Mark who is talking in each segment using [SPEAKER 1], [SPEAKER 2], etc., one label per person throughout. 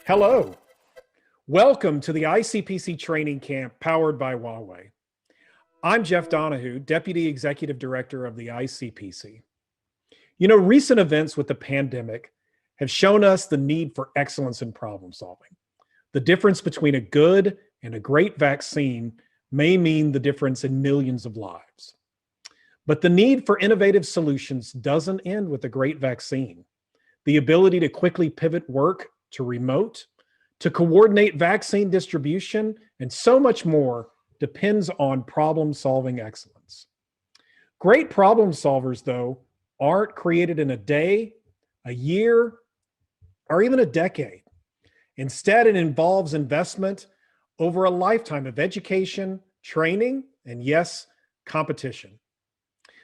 [SPEAKER 1] Hello. Welcome to the ICPC training camp powered by Huawei. I'm Jeff Donahue, Deputy Executive Director of the ICPC. Recent events with the pandemic have shown us the need for excellence in problem solving. The difference between a good and a great vaccine may mean the difference in millions of lives. But the need for innovative solutions doesn't end with a great vaccine. The ability to quickly pivot work to remote, to coordinate vaccine distribution, and so much more depends on problem-solving excellence. Great problem solvers, though, aren't created in a day, a year, or even a decade. Instead, it involves investment over a lifetime of education, training, and yes, competition.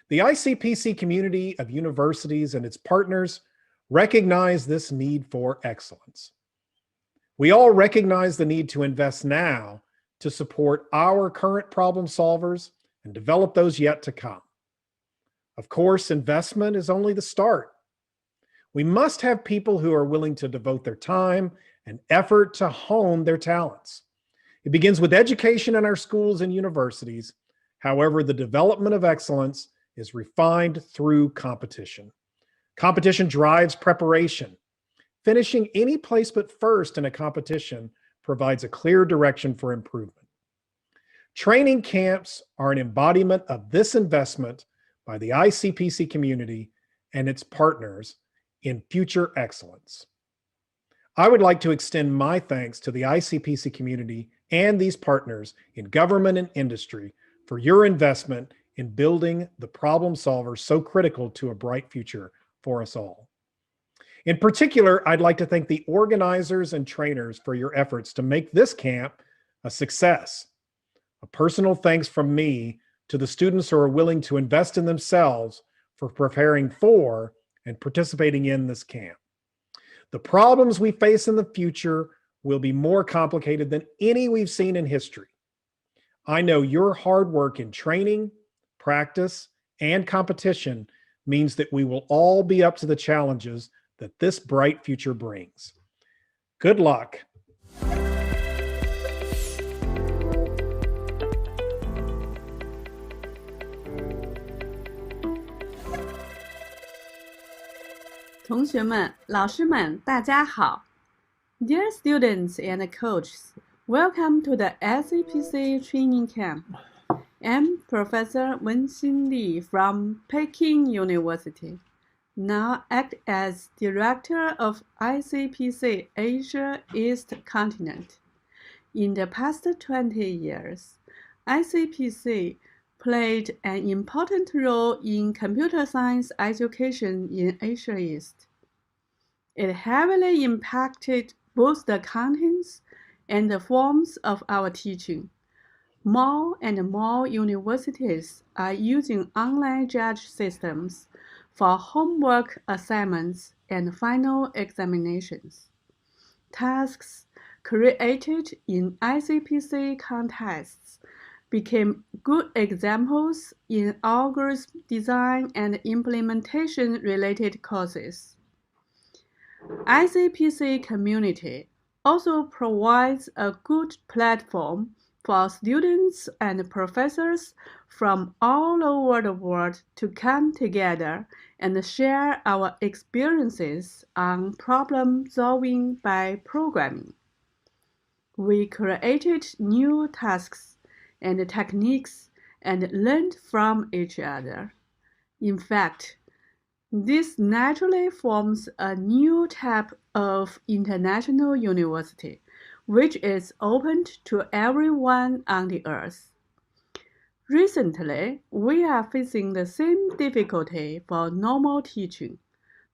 [SPEAKER 1] The ICPC community of universities and its partners recognize this need for excellence. We all recognize the need to invest now to support our current problem solvers and develop those yet to come. Of course, investment is only the start. We must have people who are willing to devote their time and effort to hone their talents. It begins with education in our schools and universities. However, the development of excellence is refined through competition. Competition drives preparation. Finishing any place but first in a competition provides a clear direction for improvement. Training camps are an embodiment of this investment by the ICPC community and its partners in future excellence. I would like to extend my thanks to the ICPC community and these partners in government and industry for your investment in building the problem solvers so critical to a bright future for us all. In particular, I'd like to thank the organizers and trainers for your efforts to make this camp a success. A personal thanks from me to the students who are willing to invest in themselves for preparing for and participating in this camp. The problems we face in the future will be more complicated than any we've seen in history. I know your hard work in training, practice, and competition means that we will all be up to the challenges that this bright future brings. Good luck.
[SPEAKER 2] 同学们、老师们，大家好。Dear students and coaches, welcome to the ICPC training camp. I'm Professor Wenxin Li from Peking University. Now act as Director of ICPC Asia East Continent. In the past 20 years, ICPC played an important role in computer science education in Asia East. It heavily impacted both the contents and the forms of our teaching. More and more universities are using online judge systems for homework assignments and final examinations. Tasks created in ICPC contests became good examples in algorithm design and implementation related courses. ICPC community also provides a good platform for students and professors from all over the world to come together and share our experiences on problem solving by programming. We created new tasks and techniques and learned from each other. In fact, this naturally forms a new type of international university, which is open to everyone on the earth. Recently, we are facing the same difficulty for normal teaching,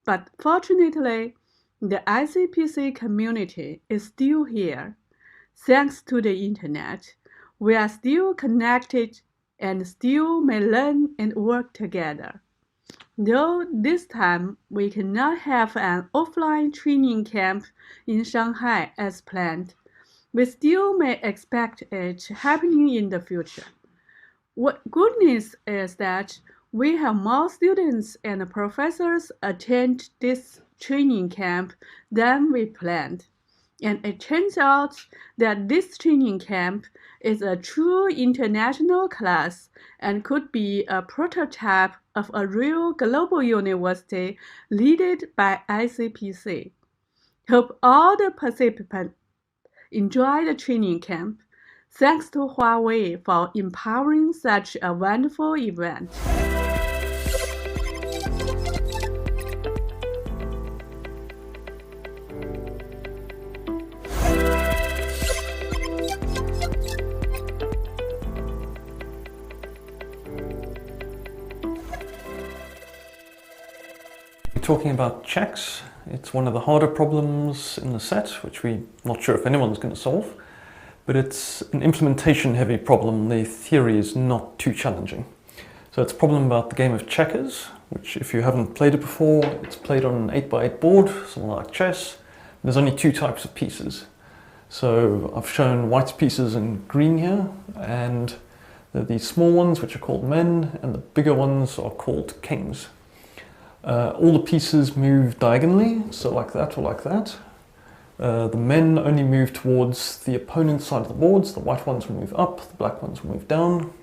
[SPEAKER 2] but fortunately, the ICPC community is still here. Thanks to the internet, we are still connected and still may learn and work together. Though this time we cannot have an offline training camp in Shanghai as planned, we still may expect it happening in the future. What good news is that we have more students and professors attend this training camp than we planned. And it turns out that this training camp is a true international class and could be a prototype of a real global university led by ICPC. Hope all the participants enjoy the training camp. Thanks to Huawei for empowering such a wonderful event.
[SPEAKER 3] Talking about checks, it's one of the harder problems in the set, which we're not sure if anyone's going to solve, but it's an implementation heavy problem. The theory is not too challenging. So it's a problem about the game of checkers, which if you haven't played it before, it's played on an 8x8 board, something like chess. There's only two types of pieces. So I've shown white pieces in green here, and there are these small ones which are called men, and the bigger ones are called kings. All the pieces move diagonally, so like that or like that. The men only move towards the opponent's side of the boards. The white ones will move up, the black ones will move down.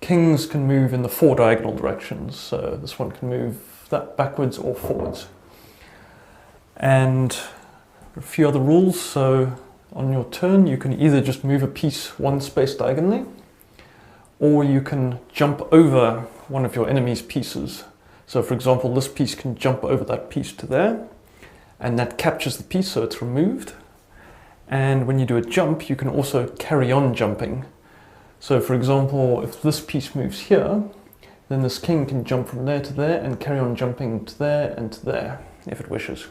[SPEAKER 3] Kings can move in the four diagonal directions, so this one can move that backwards or forwards. And a few other rules. So on your turn, you can either just move a piece one space diagonally, or you can jump over one of your enemy's pieces. So for example, this piece can jump over that piece to there, and that captures the piece, so it's removed. And when you do a jump, you can also carry on jumping. So for example, if this piece moves here, then this king can jump from there to there and carry on jumping to there and to there, if it wishes.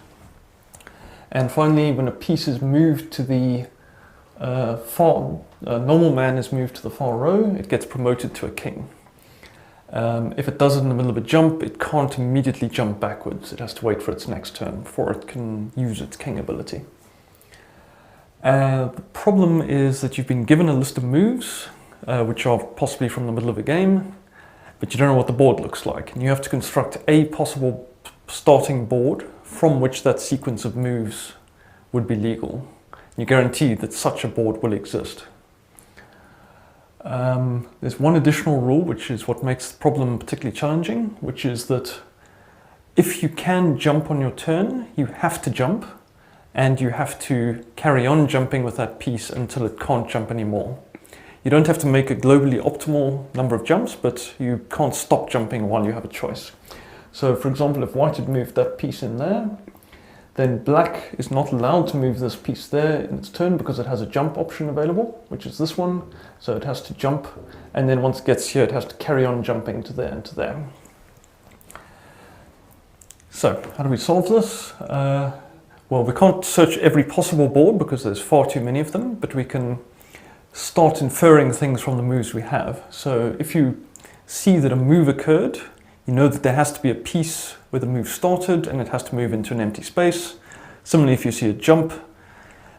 [SPEAKER 3] And finally, when a piece is moved to the normal man is moved to the far row, it gets promoted to a king. If it does it in the middle of a jump, it can't immediately jump backwards. It has to wait for its next turn before it can use its king ability. The problem is that you've been given a list of moves, which are possibly from the middle of a game, but you don't know what the board looks like. And you have to construct a possible starting board from which that sequence of moves would be legal. You guarantee that such a board will exist. There's one additional rule, which is what makes the problem particularly challenging, which is that if you can jump on your turn, you have to jump, and you have to carry on jumping with that piece until it can't jump anymore. You don't have to make a globally optimal number of jumps, but you can't stop jumping while you have a choice. So for example, if white had moved that piece in there, then black is not allowed to move this piece there in its turn because it has a jump option available, which is this one. So it has to jump, and then once it gets here, it has to carry on jumping to there and to there. So how do we solve this? Well, we can't search every possible board because there's far too many of them, but we can start inferring things from the moves we have. So if you see that a move occurred, you know that there has to be a piece where the move started and it has to move into an empty space. Similarly, if you see a jump,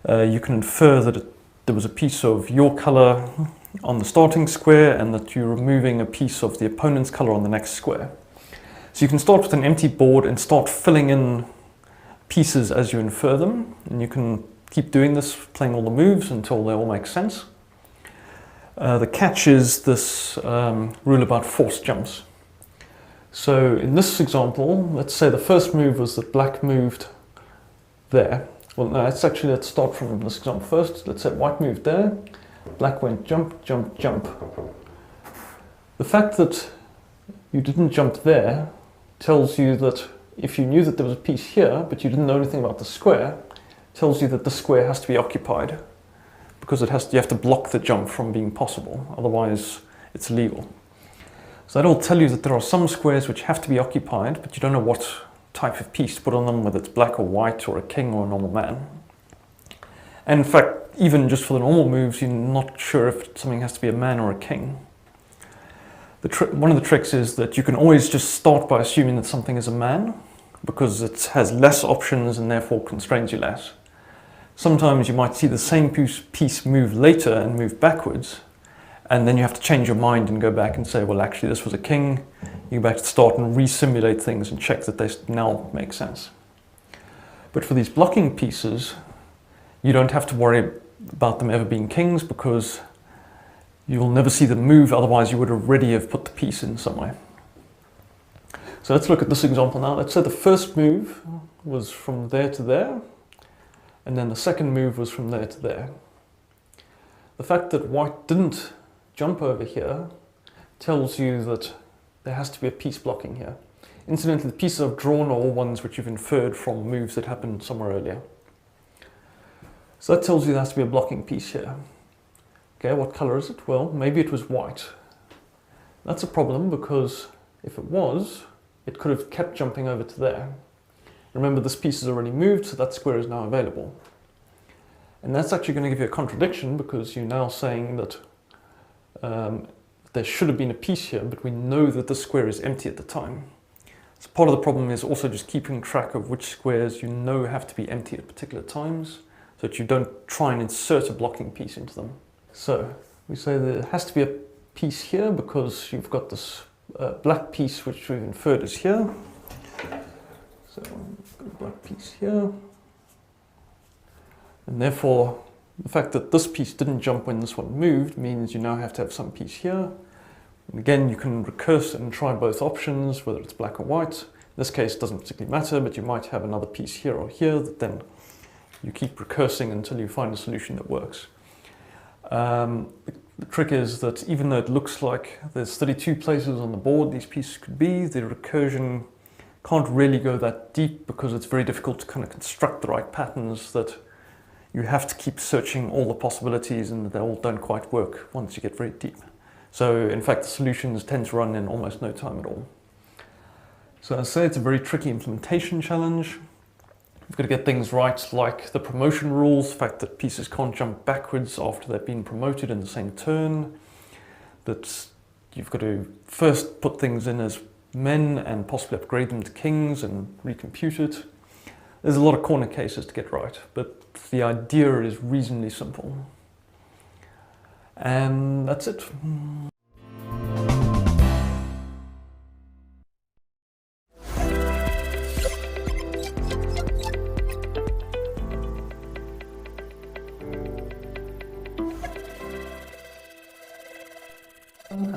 [SPEAKER 3] you can infer that there was a piece of your color on the starting square and that you're removing a piece of the opponent's color on the next square. So you can start with an empty board and start filling in pieces as you infer them, and you can keep doing this, playing all the moves until they all make sense. The catch is this rule about forced jumps. So in this example, let's say the first move was that black moved there. Well, no, let's start from this example first. Let's say white moved there, black went jump, jump, jump. The fact that you didn't jump there tells you that if you knew that there was a piece here, but you didn't know anything about the square, tells you that the square has to be occupied because you have to block the jump from being possible, otherwise it's illegal. So that'll tell you that there are some squares which have to be occupied, but you don't know what type of piece to put on them, whether it's black or white or a king or a normal man. And in fact, even just for the normal moves, you're not sure if something has to be a man or a king. One of the tricks is that you can always just start by assuming that something is a man, because it has less options and therefore constrains you less. Sometimes you might see the same piece move later and move backwards, and then you have to change your mind and go back and say, well, actually this was a king. You go back to start and re-simulate things and check that they now make sense. But for these blocking pieces, you don't have to worry about them ever being kings because you'll never see them move, otherwise you would already have put the piece in somewhere. So let's look at this example now. Let's say the first move was from there to there, and then the second move was from there to there. The fact that white didn't jump over here tells you that there has to be a piece blocking here. Incidentally, the pieces I've drawn are all ones which you've inferred from moves that happened somewhere earlier. So that tells you there has to be a blocking piece here. Okay, what color is it? Well, maybe it was white. That's a problem because if it was, it could have kept jumping over to there. Remember, this piece is already moved, so that square is now available. And that's actually going to give you a contradiction because you're now saying that there should have been a piece here, but we know that the square is empty at the time. So part of the problem is also just keeping track of which squares you know have to be empty at particular times, so that you don't try and insert a blocking piece into them. So we say there has to be a piece here because you've got this black piece which we've inferred is here. So we've got a black piece here. And therefore, the fact that this piece didn't jump when this one moved means you now have to have some piece here. And again, you can recurse and try both options, whether it's black or white. In this case, it doesn't particularly matter, but you might have another piece here or here that then you keep recursing until you find a solution that works. The trick is that even though it looks like there's 32 places on the board these pieces could be, the recursion can't really go that deep because it's very difficult to kind of construct the right patterns, that you have to keep searching all the possibilities and they all don't quite work once you get very deep. So in fact, the solutions tend to run in almost no time at all. So I say it's a very tricky implementation challenge. You've got to get things right, like the promotion rules, the fact that pieces can't jump backwards after they've been promoted in the same turn, that you've got to first put things in as men and possibly upgrade them to kings and recompute it. There's a lot of corner cases to get right, but the idea is reasonably simple. And that's it.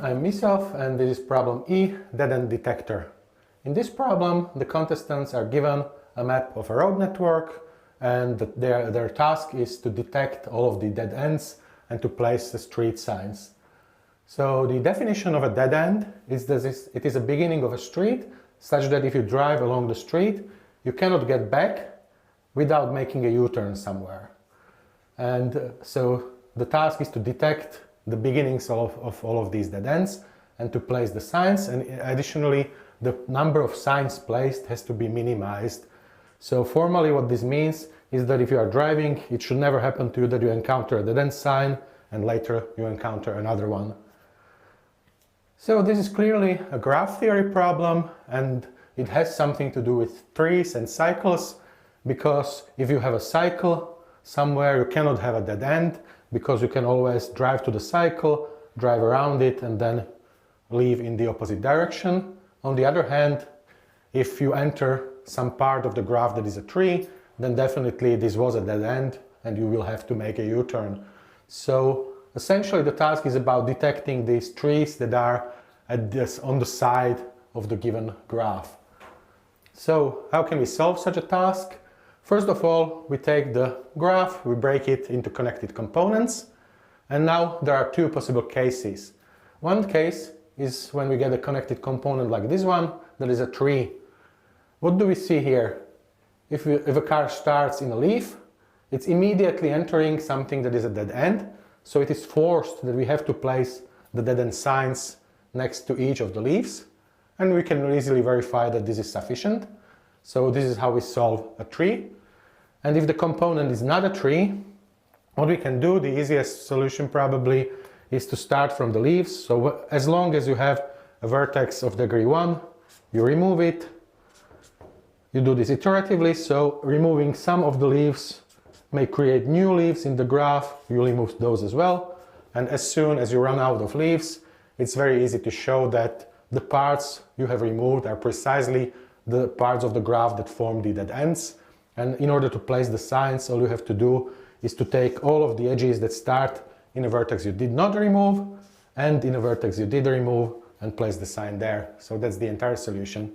[SPEAKER 4] I'm Misov and this is problem E, dead-end detector. In this problem, the contestants are given a map of a road network and their task is to detect all of the dead ends and to place the street signs. So the definition of a dead end is that it is a beginning of a street such that if you drive along the street, you cannot get back without making a U-turn somewhere. And so the task is to detect the beginnings of all of these dead ends and to place the signs, and additionally the number of signs placed has to be minimized. So formally what this means is that if you are driving, it should never happen to you that you encounter a dead end sign and later you encounter another one. So this is clearly a graph theory problem and it has something to do with trees and cycles, because if you have a cycle somewhere you cannot have a dead end, because you can always drive to the cycle, drive around it and then leave in the opposite direction. On the other hand, if you enter some part of the graph that is a tree, then definitely this was a dead end and you will have to make a U-turn. So essentially the task is about detecting these trees that are on the side of the given graph. So how can we solve such a task? First of all, we take the graph, we break it into connected components, and now there are two possible cases. One case is when we get a connected component like this one, that is a tree. What do we see here? If a car starts in a leaf, it's immediately entering something that is a dead end, so it is forced that we have to place the dead end signs next to each of the leaves, and we can easily verify that this is sufficient. So this is how we solve a tree. And if the component is not a tree, what we can do, the easiest solution probably, is to start from the leaves. So as long as you have a vertex of degree 1, you remove it. You do this iteratively, so removing some of the leaves may create new leaves in the graph. You remove those as well. And as soon as you run out of leaves, it's very easy to show that the parts you have removed are precisely the parts of the graph that form the dead ends. And in order to place the signs, all you have to do is to take all of the edges that start in a vertex you did not remove and in a vertex you did remove and place the sign there. So that's the entire solution.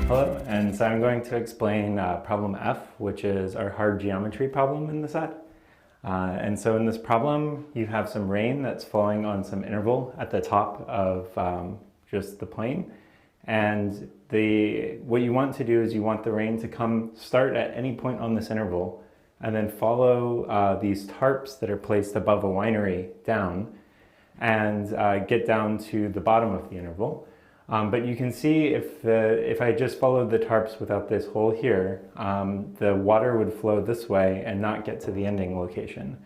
[SPEAKER 5] Hello, and so I'm going to explain problem F, which is our hard geometry problem in the set. And so in this problem, you have some rain that's falling on some interval at the top of just the plane. And what you want to do is you want the rain to start at any point on this interval and then follow these tarps that are placed above a winery down and get down to the bottom of the interval. But you can see if I just followed the tarps without this hole here, the water would flow this way and not get to the ending location.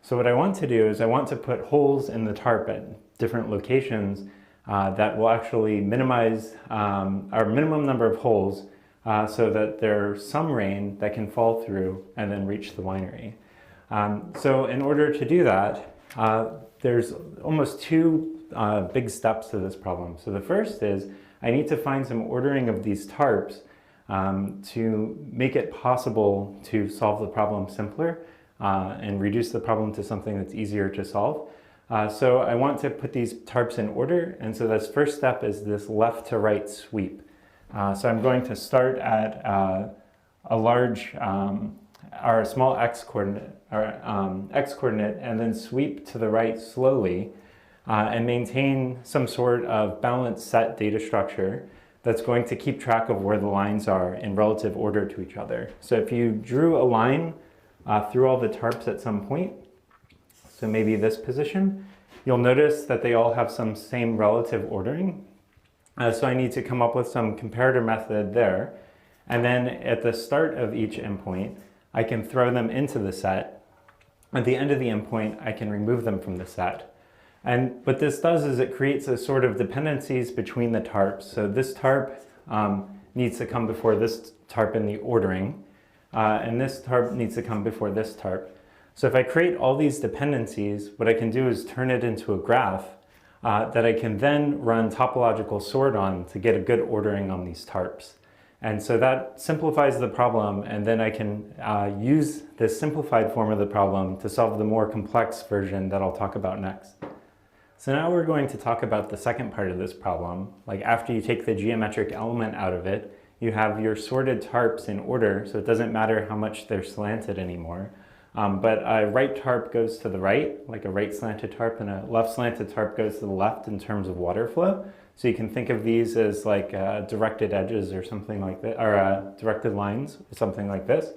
[SPEAKER 5] So what I want to do is I want to put holes in the tarp at different locations that will actually minimize our minimum number of holes so that there's some rain that can fall through and then reach the winery. So in order to do that, there's almost two big steps to this problem. So the first is I need to find some ordering of these tarps to make it possible to solve the problem simpler and reduce the problem to something that's easier to solve. So I want to put these tarps in order, and so this first step is this left to right sweep. So I'm going to start at a large or a small x coordinate, and then sweep to the right slowly and maintain some sort of balanced set data structure that's going to keep track of where the lines are in relative order to each other. So if you drew a line through all the tarps at some point, so maybe this position, you'll notice that they all have some same relative ordering. So I need to come up with some comparator method there. And then at the start of each endpoint, I can throw them into the set. At the end of the endpoint, I can remove them from the set. And what this does is it creates a sort of dependencies between the tarps. So this tarp needs to come before this tarp in the ordering, and this tarp needs to come before this tarp. So if I create all these dependencies, what I can do is turn it into a graph that I can then run topological sort on to get a good ordering on these tarps. And so that simplifies the problem, and then I can use this simplified form of the problem to solve the more complex version that I'll talk about next. So now we're going to talk about the second part of this problem. Like after you take the geometric element out of it, you have your sorted tarps in order, so it doesn't matter how much they're slanted anymore. But a right tarp goes to the right, like a right slanted tarp, and a left slanted tarp goes to the left in terms of water flow. So you can think of these as like directed edges or something like that, or directed lines, or something like this.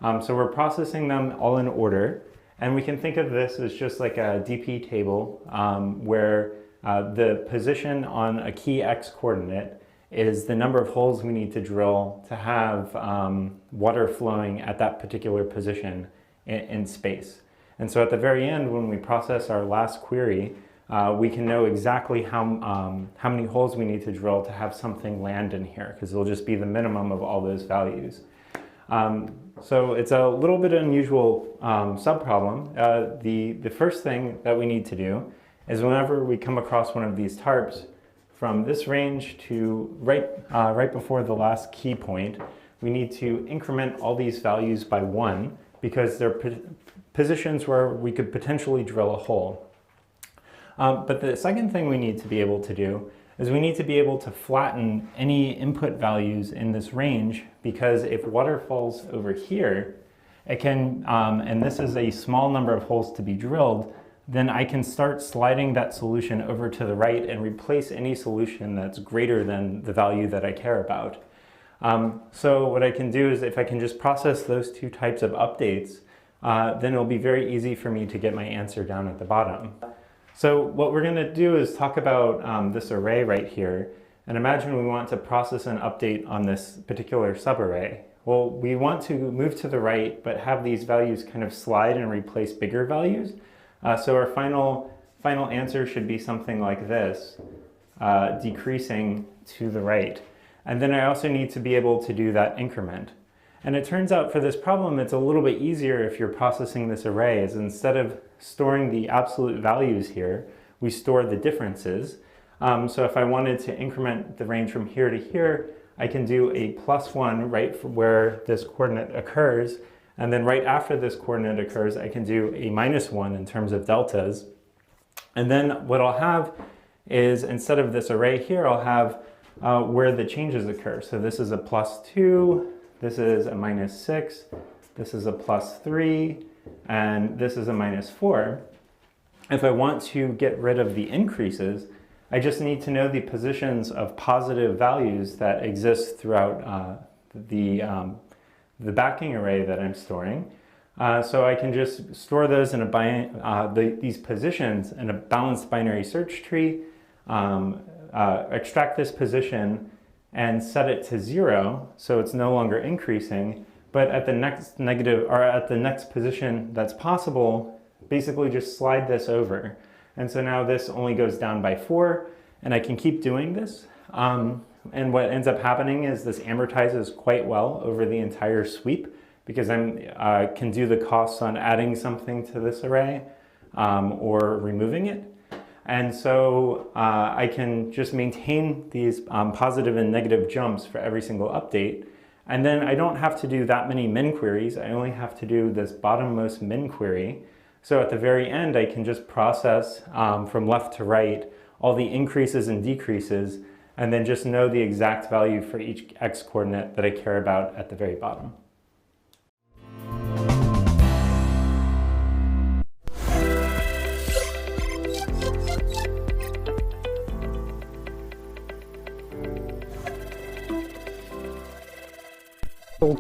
[SPEAKER 5] So we're processing them all in order, and we can think of this as just like a DP table where the position on a key X coordinate is the number of holes we need to drill to have water flowing at that particular position in space. And so at the very end, when we process our last query, we can know exactly how many holes we need to drill to have something land in here, because it'll just be the minimum of all those values. So it's a little bit unusual subproblem. The first thing that we need to do is whenever we come across one of these tarps, from this range to right before the last key point, we need to increment all these values by 1, because they're positions where we could potentially drill a hole. But the second thing we need to be able to do is we need to be able to flatten any input values in this range, because if water falls over here, it can, and this is a small number of holes to be drilled, then I can start sliding that solution over to the right and replace any solution that's greater than the value that I care about. So what I can do is if I can just process those two types of updates, then it'll be very easy for me to get my answer down at the bottom. So what we're going to do is talk about this array right here, and imagine we want to process an update on this particular subarray. Well, we want to move to the right, but have these values kind of slide and replace bigger values. So our final answer should be something like this, decreasing to the right. And then I also need to be able to do that increment. And it turns out for this problem, it's a little bit easier if you're processing this array, is instead of storing the absolute values here, we store the differences. So if I wanted to increment the range from here to here, I can do a +1 right where this coordinate occurs. And then right after this coordinate occurs, I can do a -1 in terms of deltas. And then what I'll have is, instead of this array here, I'll have where the changes occur. So this is a +2, this is a -6, this is a +3, and this is a -4. If I want to get rid of the increases, I just need to know the positions of positive values that exist throughout the backing array that I'm storing. So I can just store those in these positions in a balanced binary search tree, extract this position and set it to 0, so it's no longer increasing, but at the next at the next position that's possible, basically just slide this over. And so now this only goes down by 4, and I can keep doing this. And what ends up happening is this amortizes quite well over the entire sweep, because I can do the costs on adding something to this array or removing it. And so I can just maintain these positive and negative jumps for every single update. And then I don't have to do that many min queries. I only have to do this bottommost min query. So at the very end, I can just process from left to right all the increases and decreases, and then just know the exact value for each x coordinate that I care about at the very bottom.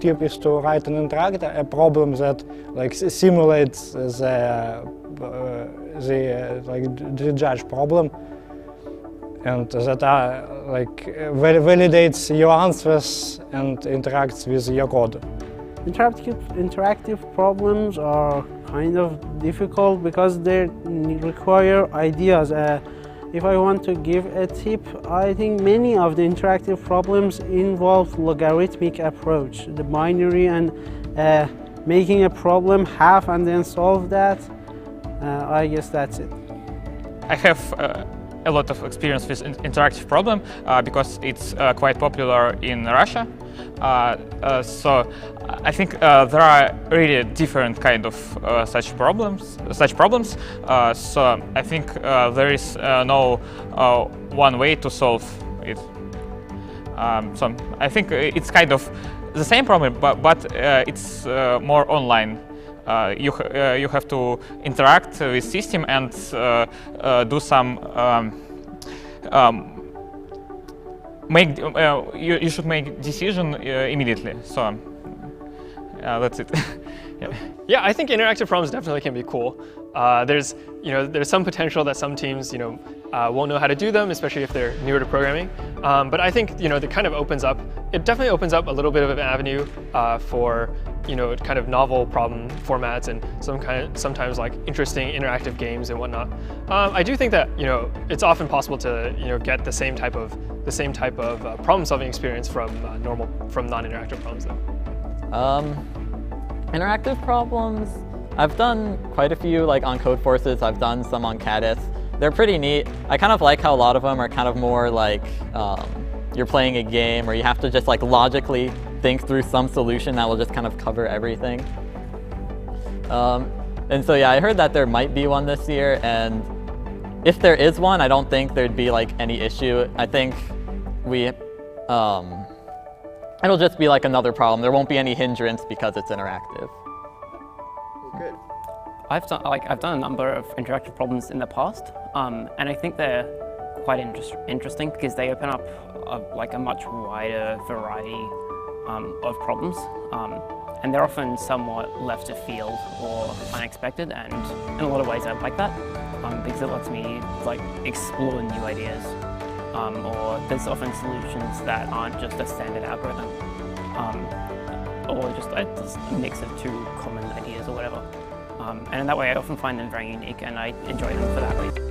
[SPEAKER 6] Tip is to write an interactive problem that simulates the judge problem, and that validates your answers and interacts with your code.
[SPEAKER 7] Interactive problems are kind of difficult because they require ideas. If I want to give a tip, I think many of the interactive problems involve logarithmic approach, the binary, and making a problem half and then solve that. I guess that's it.
[SPEAKER 8] I have a lot of experience with interactive problem because it's quite popular in Russia. So I think there are really different kind of such problems. So I think there is no one way to solve it. So I think it's kind of the same problem, but it's more online. You have to interact with system and do some you should make decision immediately. So that's it.
[SPEAKER 9] Yeah, I think interactive problems definitely can be cool. There's some potential that some teams won't know how to do them, especially if they're newer to programming. But I think it kind of definitely opens up a little bit of an avenue for kind of novel problem formats and sometimes like interesting interactive games and whatnot. I do think that it's often possible to get the same type of problem-solving experience from non-interactive problems though.
[SPEAKER 10] Interactive problems, I've done quite a few on Code Forces. I've done some on Caddis. They're pretty neat. I kind of like how a lot of them are kind of more like you're playing a game, or you have to just logically think through some solution that will just kind of cover everything. And so yeah, I heard that there might be one this year, and if there is one, I don't think there'd be any issue. I think it'll just be another problem. There won't be any hindrance because it's interactive.
[SPEAKER 11] Good. I've done a number of interactive problems in the past, and I think they're quite interesting because they open up a much wider variety of problems, and they're often somewhat left of field or unexpected, and in a lot of ways I like that because it lets me explore new ideas. Or there's often solutions that aren't just a standard algorithm, or just a mix of two common ideas or whatever. And in that way I often find them very unique, and I enjoy them for that reason.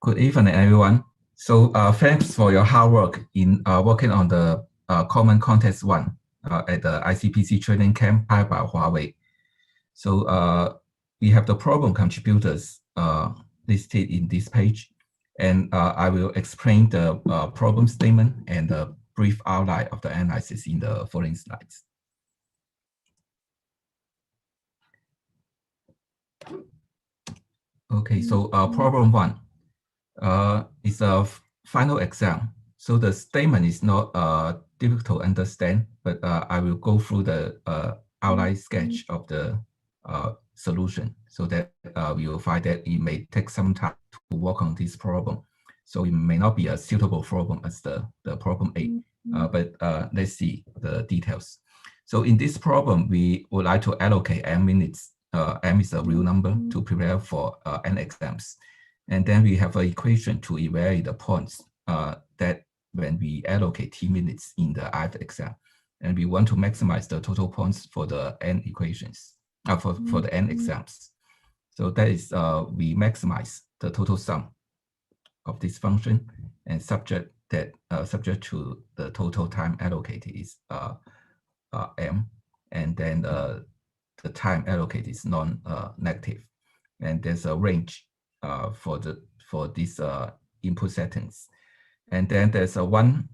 [SPEAKER 12] Good evening, everyone. So thanks for your hard work in working on the Common Contest 1 at the ICPC training camp powered by Huawei. So we have the problem contributors listed in this page, and I will explain the problem statement and the brief outline of the analysis in the following slides. Okay, so problem 1 is a final exam. So the statement is not difficult to understand, but I will go through the outline sketch of the solution so that we will find that it may take some time to work on this problem. So it may not be a suitable problem as the problem A, but let's see the details. So in this problem, we would like to allocate n minutes. M is a real number to prepare for n exams. And then we have an equation to evaluate the points that when we allocate t minutes in the ith exam. And we want to maximize the total points for the n equations, for the n exams. So that is, we maximize the total sum of this function, and subject to the total time allocated is m, and then the time allocated is non-negative, and there's a range for these input settings, and then there's a one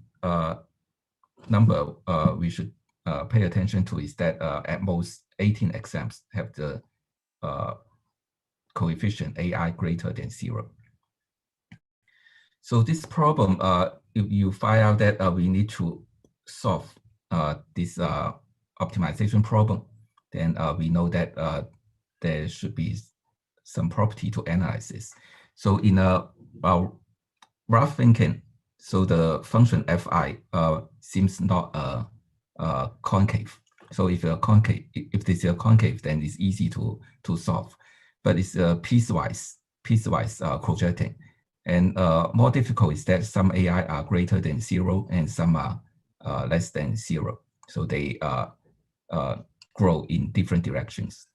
[SPEAKER 12] number we should pay attention to is that at most 18 exams have the coefficient AI greater than 0. So this problem, if you find out that we need to solve this optimization problem, then we know that there should be some property to analysis. So in a rough thinking, so the function fi seems not concave. So if this is a concave, then it's easy to solve. But it's piecewise projecting. And more difficult is that some AI are greater than 0 and some are less than 0. So they grow in different directions.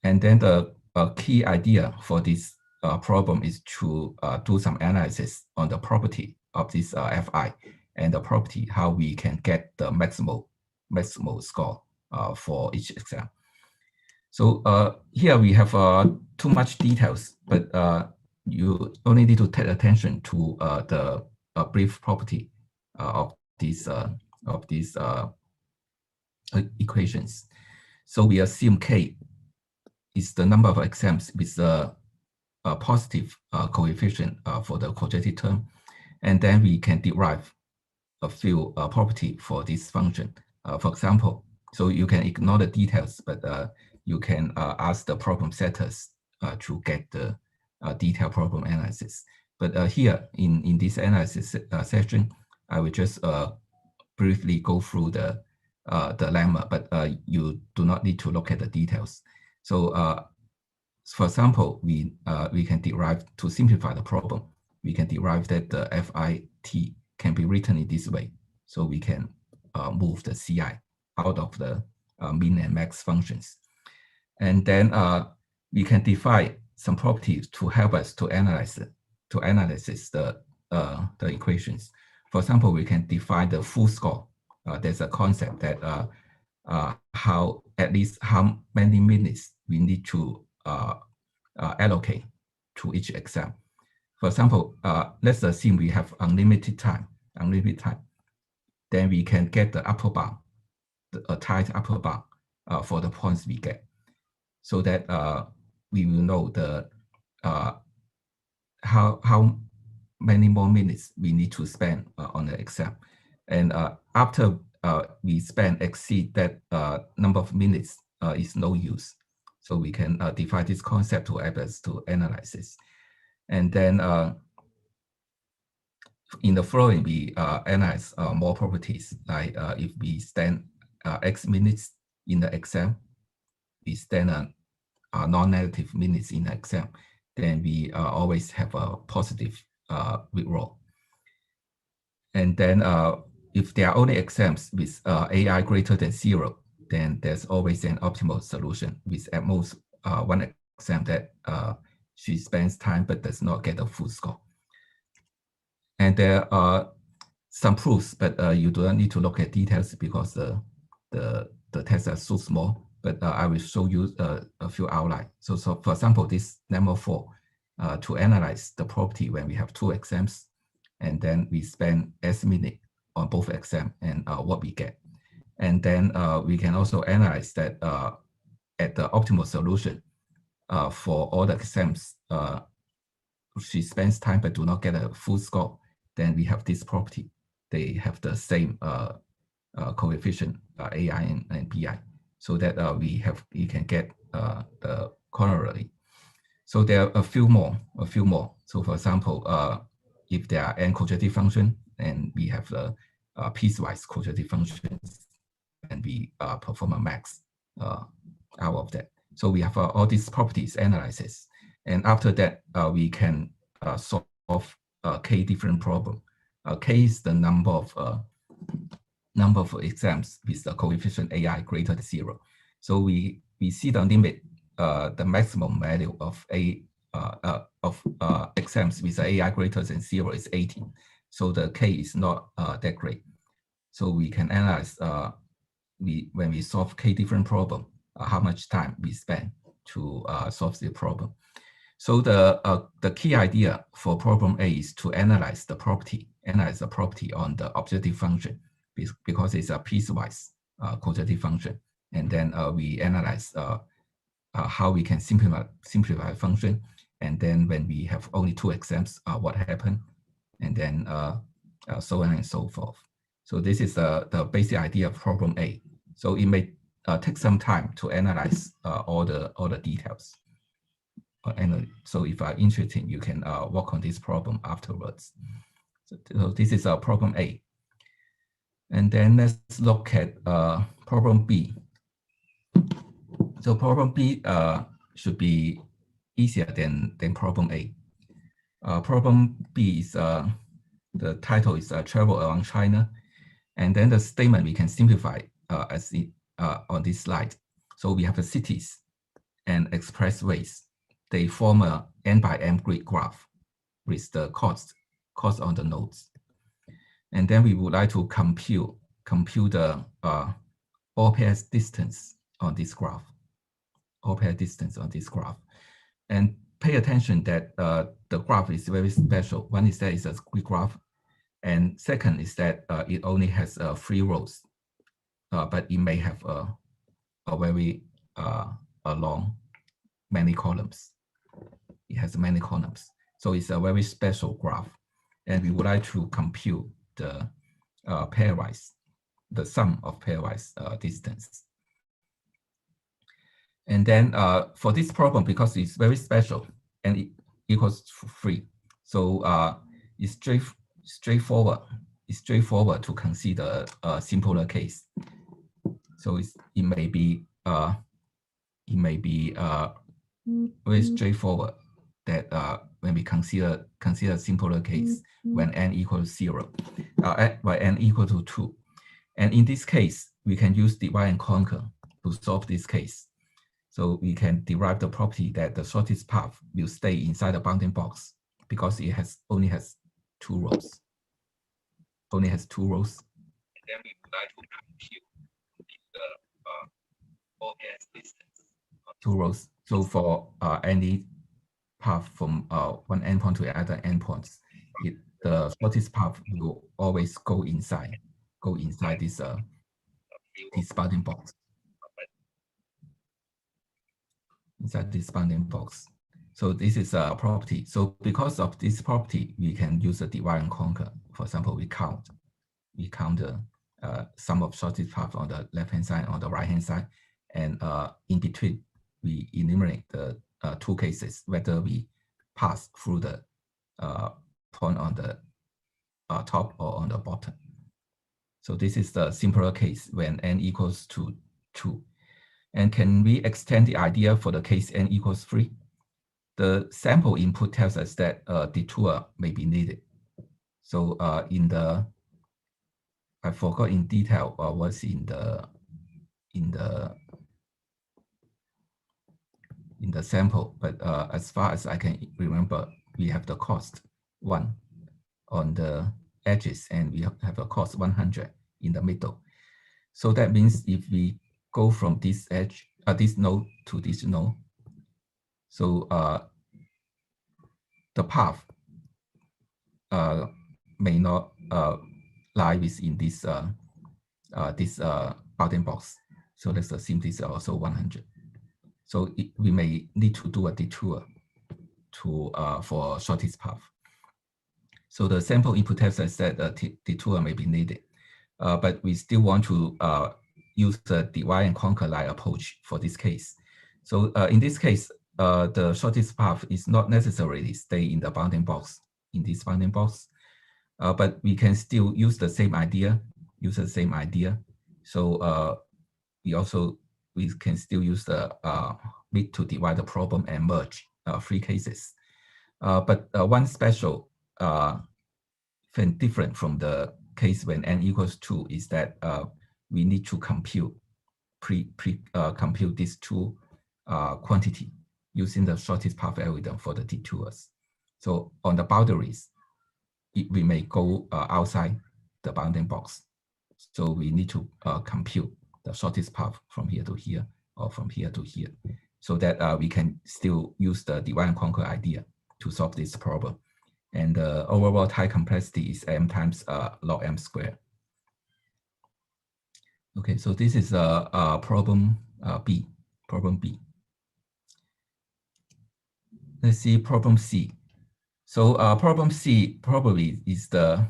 [SPEAKER 12] And then the key idea for this problem is to do some analysis on the property of this fi and the property how we can get the maximal score for each exam. So here we have too much details, but you only need to take attention to the brief property of these equations. So we assume K is the number of exams with a positive coefficient for the quadratic term, and then we can derive a few property for this function. For example, so you can ignore the details, but you can ask the problem setters to get the detailed problem analysis. But here in this analysis session, I will just briefly go through the lemma, but you do not need to look at the details. So for example, we can derive, to simplify the problem, we can derive that the FIT can be written in this way. So we can move the CI out of the min and max functions. And then we can define some properties to help us to analyze the equations. For example, we can define the full score. There's a concept that how many minutes we need to allocate to each exam. For example, let's assume we have unlimited time. Then we can get the upper bound, a tight upper bound for the points we get, so that we will know the how many more minutes we need to spend on the exam. And after we exceed that number of minutes is no use. So we can define this concept to help us to analyze this. And then in the following, we analyze more properties, like if we spend X minutes in the exam, we spend non-negative minutes in the exam, then we always have a positive withdrawal. And then if there are only exams with AI greater than 0, then there's always an optimal solution with at most one exam that she spends time but does not get a full score. And there are some proofs, but you do not need to look at details because the tests are so small. But I will show you a few outlines. So for example, this number 4, to analyze the property when we have 2 exams, and then we spend S minute on both exam and what we get. And then we can also analyze that at the optimal solution for all the exams, she spends time but do not get a full score, then we have this property. They have the same coefficient, AI and BI, so that we can get the corollary. So there are a few more. So for example, if there are n quadratic function and we have the piecewise quadratic functions, and we perform a max out of that. So we have all these properties analysis, and after that we can solve k different problem. K is the number of exams with the coefficient AI greater than 0. So we see the limit, the maximum value of exams with AI greater than 0 is 18. So the k is not that great. So we can analyze when we solve k different problem, how much time we spend to solve the problem. So the key idea for problem A is to analyze the property on the objective function, because it's a piecewise quadratic function. And then we analyze how we can simplify function. And then when we have only 2 exams, what happened, and then so on and so forth. So this is the basic idea of problem A. So it may take some time to analyze all the details. And so if you're interested, you can work on this problem afterwards. So this is problem A. And then let's look at problem B. So problem B should be easier than problem A. Problem B is, the title is Travel Around China. And then the statement we can simplify as on this slide. So we have the cities and expressways. They form a n by m grid graph with the cost on the nodes. And then we would like to compute the all pairs distance on this graph. And pay attention that the graph is very special. One is that it's a grid graph. And second is that it only has 3 rows, but it may have a very long many columns. It has many columns. So it's a very special graph. And we would like to compute the pairwise, the sum of pairwise distance. And then for this problem, because it's very special and it equals 3, so it's straightforward. It's straightforward to consider a simpler case. So it may be very straightforward that when we consider a simpler case when n equals 0, when n equal to 2. And in this case, we can use divide and conquer to solve this case. So we can derive the property that the shortest path will stay inside the bounding box because it only has 2 rows. And then we would like to compute the all pairs distance of 2 rows. So for any path from one endpoint to the other endpoints, the shortest path will always go inside this bounding box. Inside this bounding box. So this is a property. So because of this property, we can use a divide and conquer. For example, we count the sum of shortest path on the left-hand side, on the right-hand side, and in between, we enumerate the 2 cases, whether we pass through the point on the top or on the bottom. So this is the simpler case when n equals to 2. And can we extend the idea for the case n equals 3? The sample input tells us that detour may be needed. So I forgot in detail what's in the sample, but as far as I can remember, we have the cost 1, on the edges, and we have a cost 100 in the middle. So that means if we go from this edge, this node to this node, so the path may not lie within this bounding box. So let's assume this is also 100. So we may need to do a detour for shortest path. So the sample input test, I said, detour may be needed, but we still want to use the divide and conquer like approach for this case. So in this case, the shortest path is not necessarily stay in the bounding box, in this bounding box, but we can still use the same idea, So we can still use the bit to divide the problem and merge three cases. But one special thing different from the case when n equals 2 is that we need to compute compute these two quantity using the shortest path algorithm for the detours. So on the boundaries, we may go outside the bounding box. So we need to compute the shortest path from here to here or from here to here, so that we can still use the divide and conquer idea to solve this problem. And the overall time complexity is m times log m squared. Okay, so this is problem B. Let's see problem C. So problem C probably is the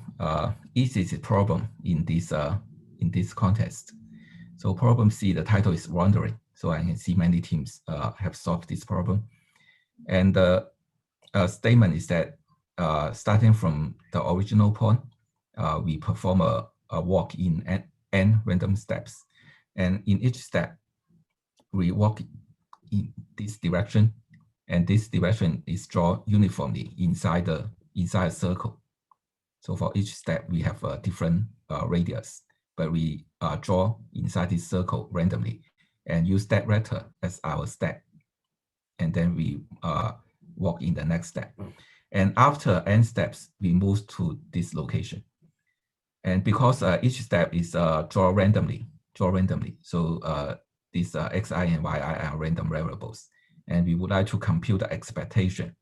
[SPEAKER 12] easiest problem in this contest. So problem C, the title is wandering. So I can see many teams have solved this problem. And the statement is that starting from the original point, we perform a walk in n random steps. And in each step, we walk in this direction, and this direction is drawn uniformly inside a circle. So for each step, we have a different radius, but we draw inside this circle randomly and use that vector as our step. And then we walk in the next step. And after n steps, we move to this location. And because each step is drawn randomly, so these xi and yi are random variables. And we would like to compute the expectation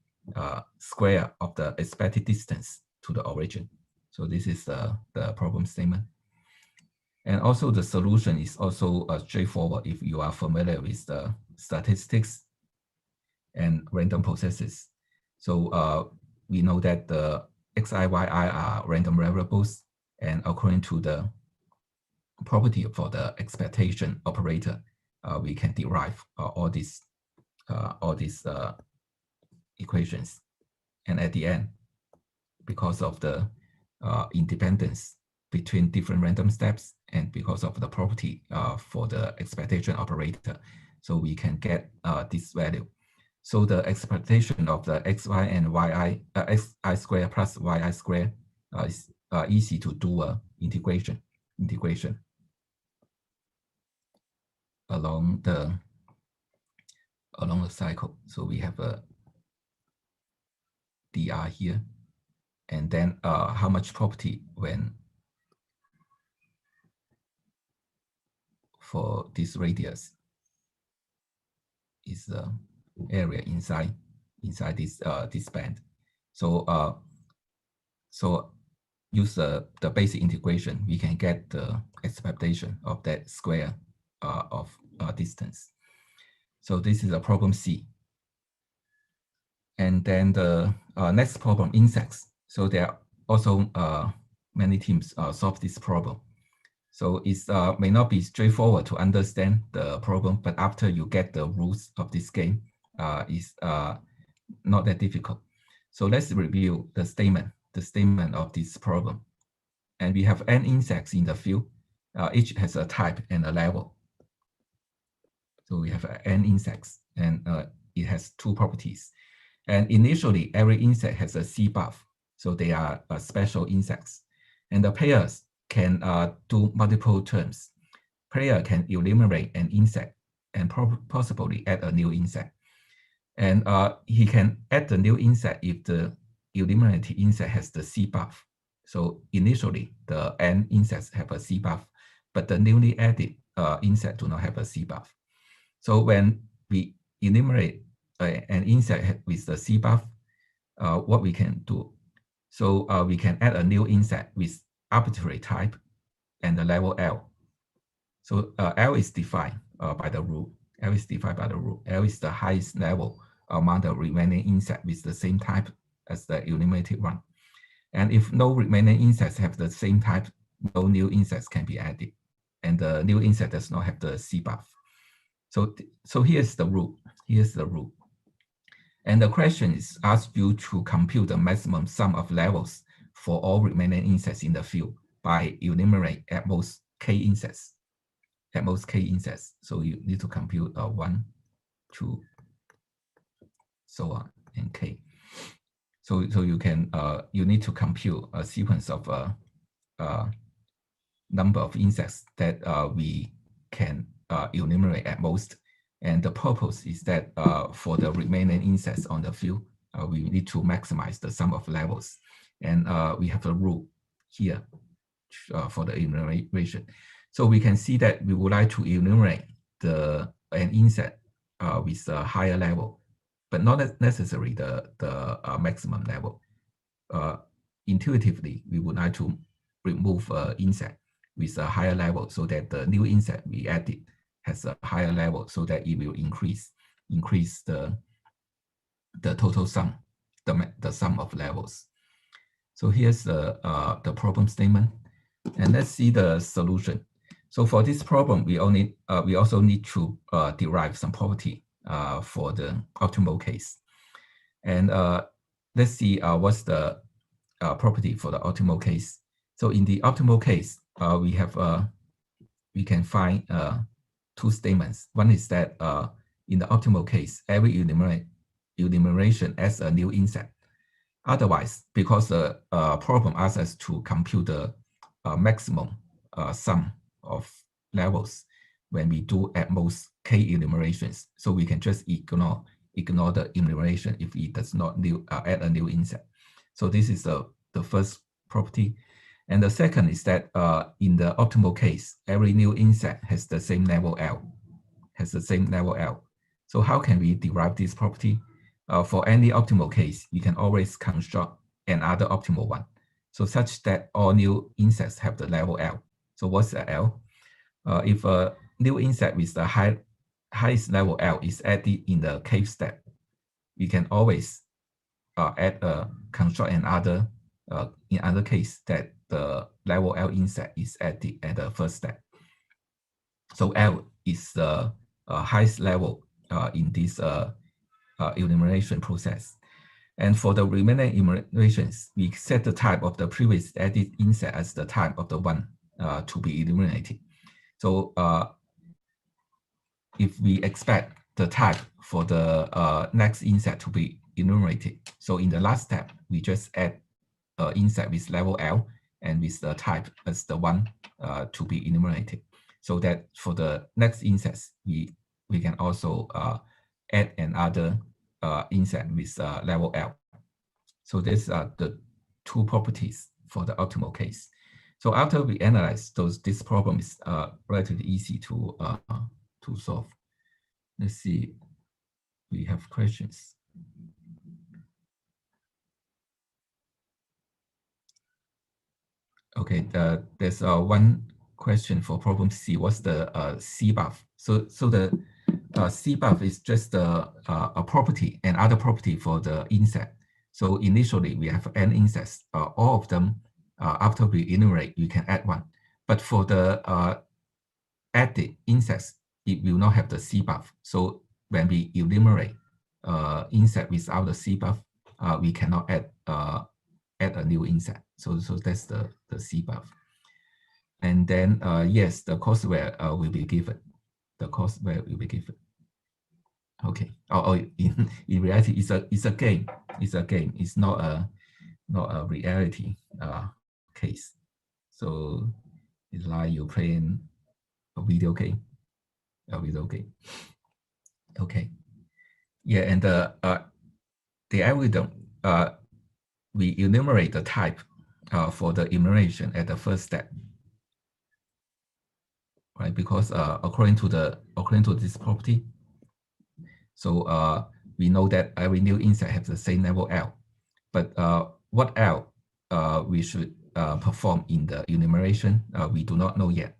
[SPEAKER 12] square of the expected distance to the origin. So this is the problem statement. And also the solution is also straightforward if you are familiar with the statistics and random processes. So we know that the xi, yi are random variables, and according to the property for the expectation operator, we can derive all these equations. And at the end, because of the independence between different random steps and because of the property for the expectation operator, so we can get this value. So the expectation of the xy and yi, xi squared plus yi squared is easy to do integration along the cycle. So we have a dr here, and then how much property when for this radius is the area inside this band. So so use the basic integration, we can get the expectation of that square of distance. So this is a problem C. And then the next problem, insects. So there are also many teams solve this problem. So it may not be straightforward to understand the problem, but after you get the rules of this game, it's not that difficult. So let's review the statement of this problem. And we have n insects in the field. Each has a type and a level. So we have n insects, and it has two properties. And initially, every insect has a C buff. So they are special insects. And the players can do multiple terms. Player can eliminate an insect and possibly add a new insect. And he can add the new insect if eliminated insect has the C buff. So initially, the N insects have a C buff, but the newly added insect do not have a C buff. So when we enumerate an insect with the C buff, what we can do? So we can add a new insect with arbitrary type and the level L. So L is defined by the rule. L is defined by the rule. L is the highest level among the remaining insect with the same type as the eliminated one. And if no remaining insects have the same type, no new insects can be added. And the new insect does not have the C buff. So here's the rule. Here's the rule. And the question is asked you to compute the maximum sum of levels for all remaining insects in the field by enumerate at most k insects. At most k insects. So you need to compute 1, 2, so on, and k. So you can you need to compute a sequence of number of insects that we can enumerate at most. And the purpose is that for the remaining insects on the field, we need to maximize the sum of levels. And we have a rule here for the enumeration. So we can see that we would like to enumerate an insect with a higher level, but not necessarily the maximum level. Intuitively, we would like to remove insect with a higher level so that the new insect we added has a higher level, so that it will increase the total sum, the sum of levels. So here's the problem statement, and let's see the solution. So for this problem, we also need to derive some property for the optimal case. And let's see what's the property for the optimal case. So in the optimal case, we can find 2 statements. One is that in the optimal case, every enumeration adds a new insect. Otherwise, because the problem asks us to compute the maximum sum of levels when we do at most k enumerations, so we can just ignore the enumeration if it does not add a new insect. So this is the first property. And the second is that in the optimal case, every new insect has the same level L, So how can we derive this property? For any optimal case, you can always construct another optimal one, so such that all new insects have the level L. So what's the L? If a new insect with the highest level L is added in the kth step, we can always construct another in other case that the level L insect is added at the first step. So L is the highest level in this enumeration process. And for the remaining enumerations, we set the type of the previous added insect as the type of the one to be eliminated. So if we expect the type for the next insect to be enumerated, so in the last step, we just add insect with level L and with the type as the one to be enumerated, so that for the next insects, we can also add another insect with level L. So these are the 2 properties for the optimal case. So after we analyze those, this problem is relatively easy to solve. Let's see, we have questions. Okay, there's one question for problem C. What's the C buff? So the C buff is just a property, another property for the insect. So initially we have n insects, all of them. After we enumerate, you can add 1. But for the added insects, it will not have the C buff. So when we enumerate insect without the C buff, we cannot add a new insect. So that's the C buff. And then yes, the courseware will be given. The courseware will be given. Okay. In reality, it's a game. It's a game. It's not a reality case. So it's like you're playing a video game. Okay. Yeah, and the algorithm we enumerate the type for the enumeration at the first step, right? Because according to this property, so we know that every new inset has the same level L, but what L we should perform in the enumeration, we do not know yet,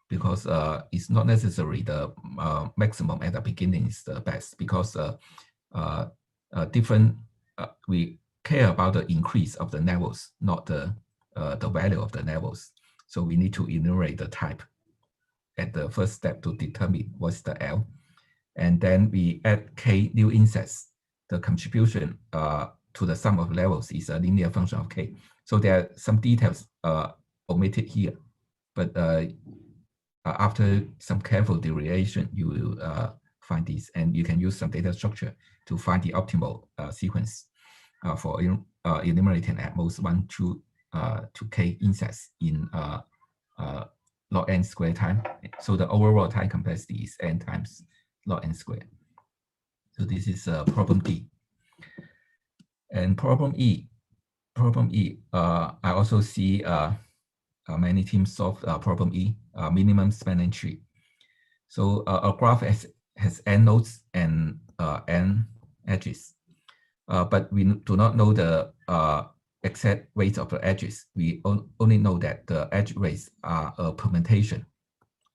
[SPEAKER 12] because it's not necessary the maximum at the beginning is the best, because we care about the increase of the levels, not the value of the levels. So we need to enumerate the type at the first step to determine what's the L. And then we add k new insets. The contribution to the sum of levels is a linear function of k. So there are some details omitted here, but after some careful derivation, you will find these, and you can use some data structure to find the optimal sequence for enumerating at most 1 to k insets in log n squared time. So the overall time complexity is n times log n squared. So this is problem D. And problem E, I also see many teams solve problem E, minimum spanning tree. So a graph has n nodes and n edges, but we do not know the exact weights of the edges. We only know that the edge weights are a permutation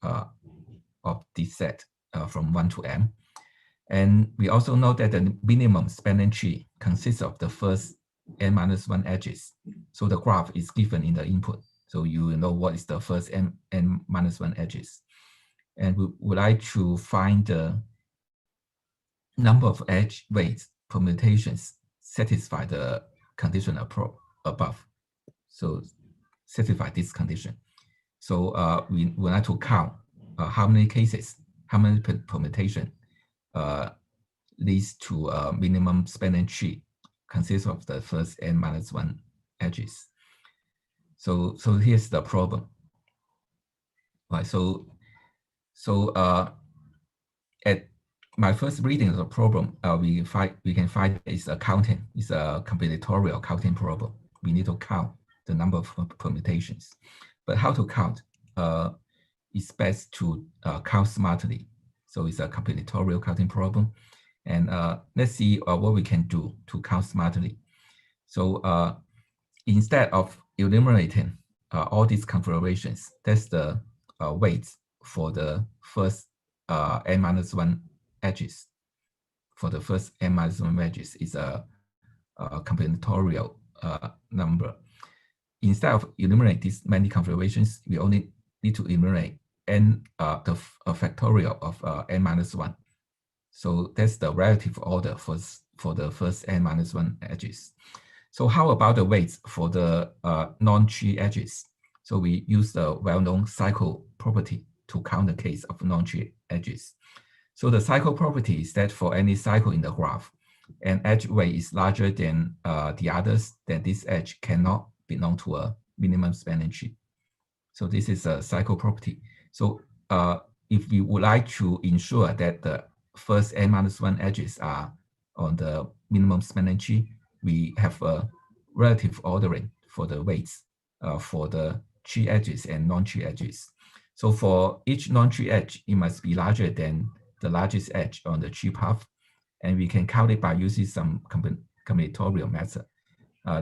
[SPEAKER 12] of this set from 1 to m. And we also know that the minimum spanning tree consists of the first n-1 edges. So the graph is given in the input. So you will know what is the first n-1 edges. And we would like to find the number of edge weights permutations satisfy the condition above. So satisfy this condition. So we would like to count how many cases, how many permutation leads to a minimum spanning tree consists of the first n-1 edges. So here's the problem. Right. So at my first reading of the problem, we can find it's a counting. It's a combinatorial counting problem. We need to count the number of permutations. But how to count? It's best to count smartly. So it's a combinatorial counting problem. And let's see what we can do to count smartly. So instead of enumerating all these configurations, that's the weights for the first n-1 edges. For the first n-1 edges is a combinatorial number. Instead of enumerate these many configurations, we only need to enumerate n the factorial of n-1. So that's the relative order for the first n-1 edges. So how about the weights for the non-tree edges? So we use the well-known cycle property to count the case of non-tree edges. So the cycle property is that for any cycle in the graph, an edge weight is larger than the others, then this edge cannot belong to a minimum spanning tree. So this is a cycle property. So if we would like to ensure that the first n-1 edges are on the minimum spanning tree, we have a relative ordering for the weights for the tree edges and non-tree edges. So for each non-tree edge, it must be larger than the largest edge on the tree path, and we can count it by using some combinatorial method.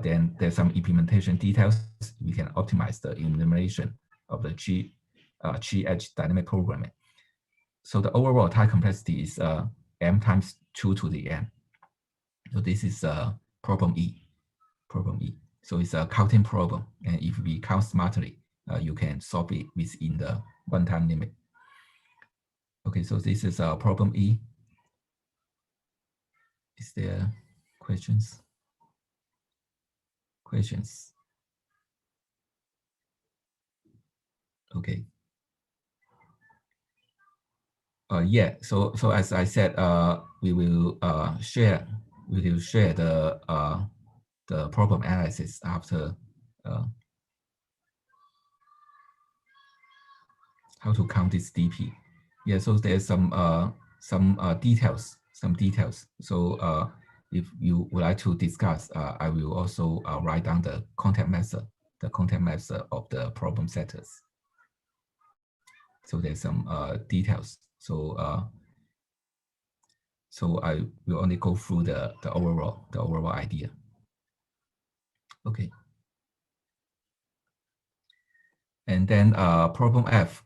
[SPEAKER 12] Then there's some implementation details. We can optimize the enumeration of the tree edge dynamic programming. So the overall time complexity is m times 2 to the n. So this is problem E. So it's a counting problem, and if we count smartly, you can solve it within the one-time limit. Okay, so this is problem E. Is there questions? Okay. Yeah. So as I said, we will share the problem analysis after how to count this DP. Yeah. So there's some details. So if you would like to discuss, I will also write down the content method of the problem setters. So there's some details. So I will only go through the overall idea. Okay. And then problem F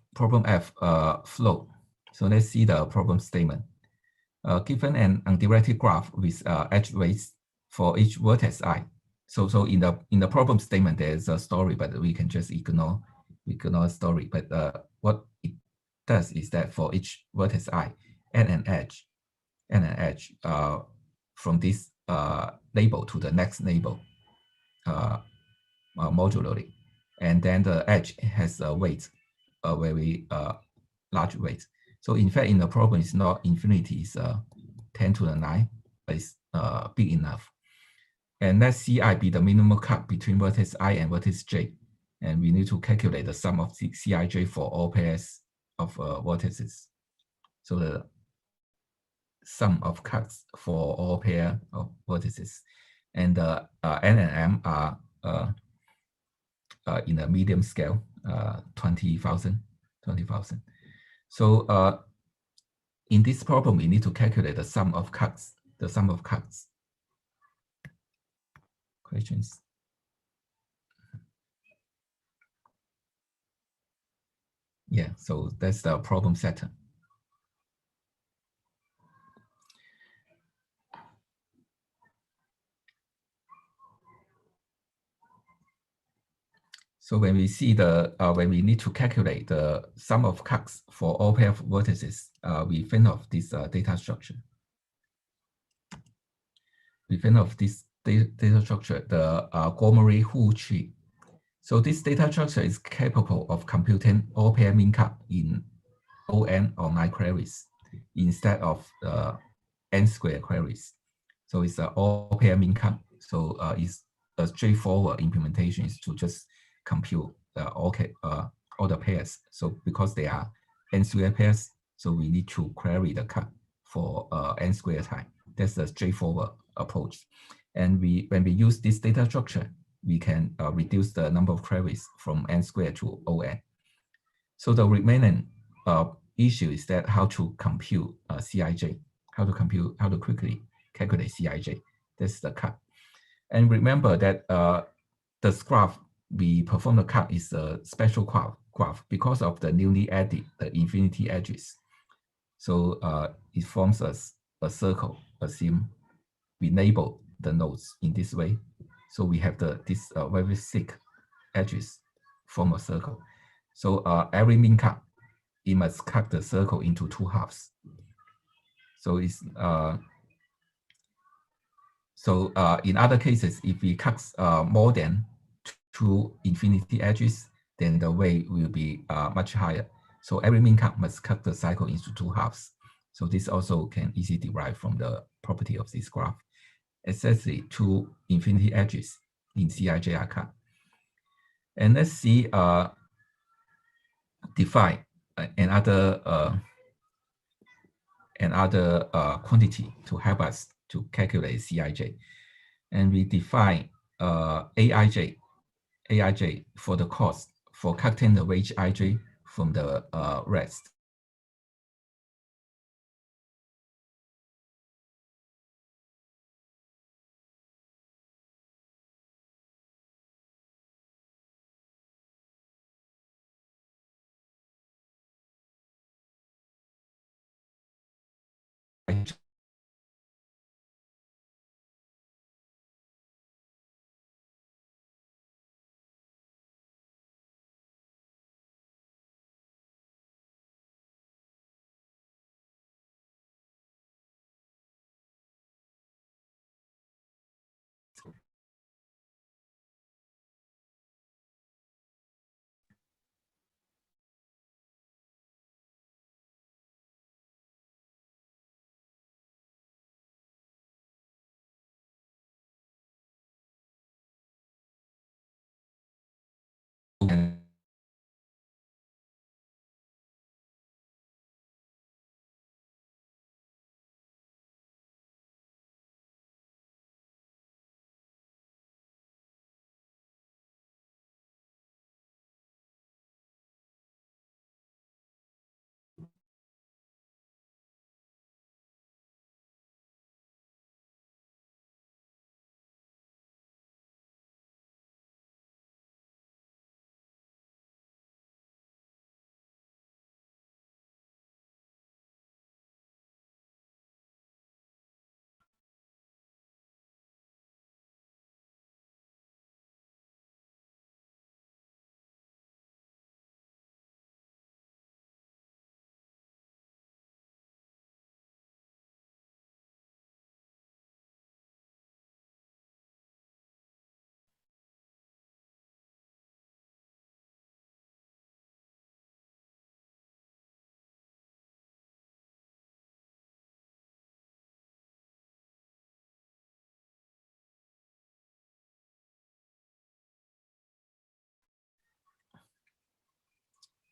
[SPEAKER 12] flow. So let's see the problem statement. Given an undirected graph with edge weights for each vertex I. So in the problem statement there's a story, but we can just ignore story. But what it does is that for each vertex I, add an edge from this label to the next label modularly, and then the edge has a weight, a very large weight. So in fact, in the problem, it's not infinity, it's 10 to the 9, but it's big enough. And let Ci be the minimum cut between vertex I and vertex j. And we need to calculate the sum of Cij for all pairs of vertices. So the sum of cuts for all pair of vertices. And N and M are in a medium scale, 20,000. So in this problem, we need to calculate the sum of cuts. Questions? Yeah, so that's the problem setter. So when we see when we need to calculate the sum of cuts for all pair of vertices, we think of this data structure. We think of this data structure, the Gormley-Hu tree. So this data structure is capable of computing all pair min cut in ON or 9 queries instead of n square queries. So it's an all pair min cut. So it's a straightforward implementation is to just compute all the pairs. So because they are n square pairs, so we need to query the cut for n square time. That's the straightforward approach. And when we use this data structure, we can reduce the number of queries from n squared to ON. So the remaining issue is that how to compute Cij, how to quickly calculate Cij. That's the cut. And remember that the graph we perform the cut is a special graph because of the newly added the infinity edges. So it forms a circle. Assume we label the nodes in this way. So we have this very thick edges form a circle. So every min cut, it must cut the circle into 2 halves. So it's in other cases, if we cut more than 2 infinity edges, then the weight will be much higher. So every min cut must cut the cycle into 2 halves. So this also can easily derive from the property of this graph. Essentially, 2 infinity edges in Cij are cut. And let's see define another quantity to help us to calculate Cij. And we define Aij for the cost for cutting the wedge Ij from the rest.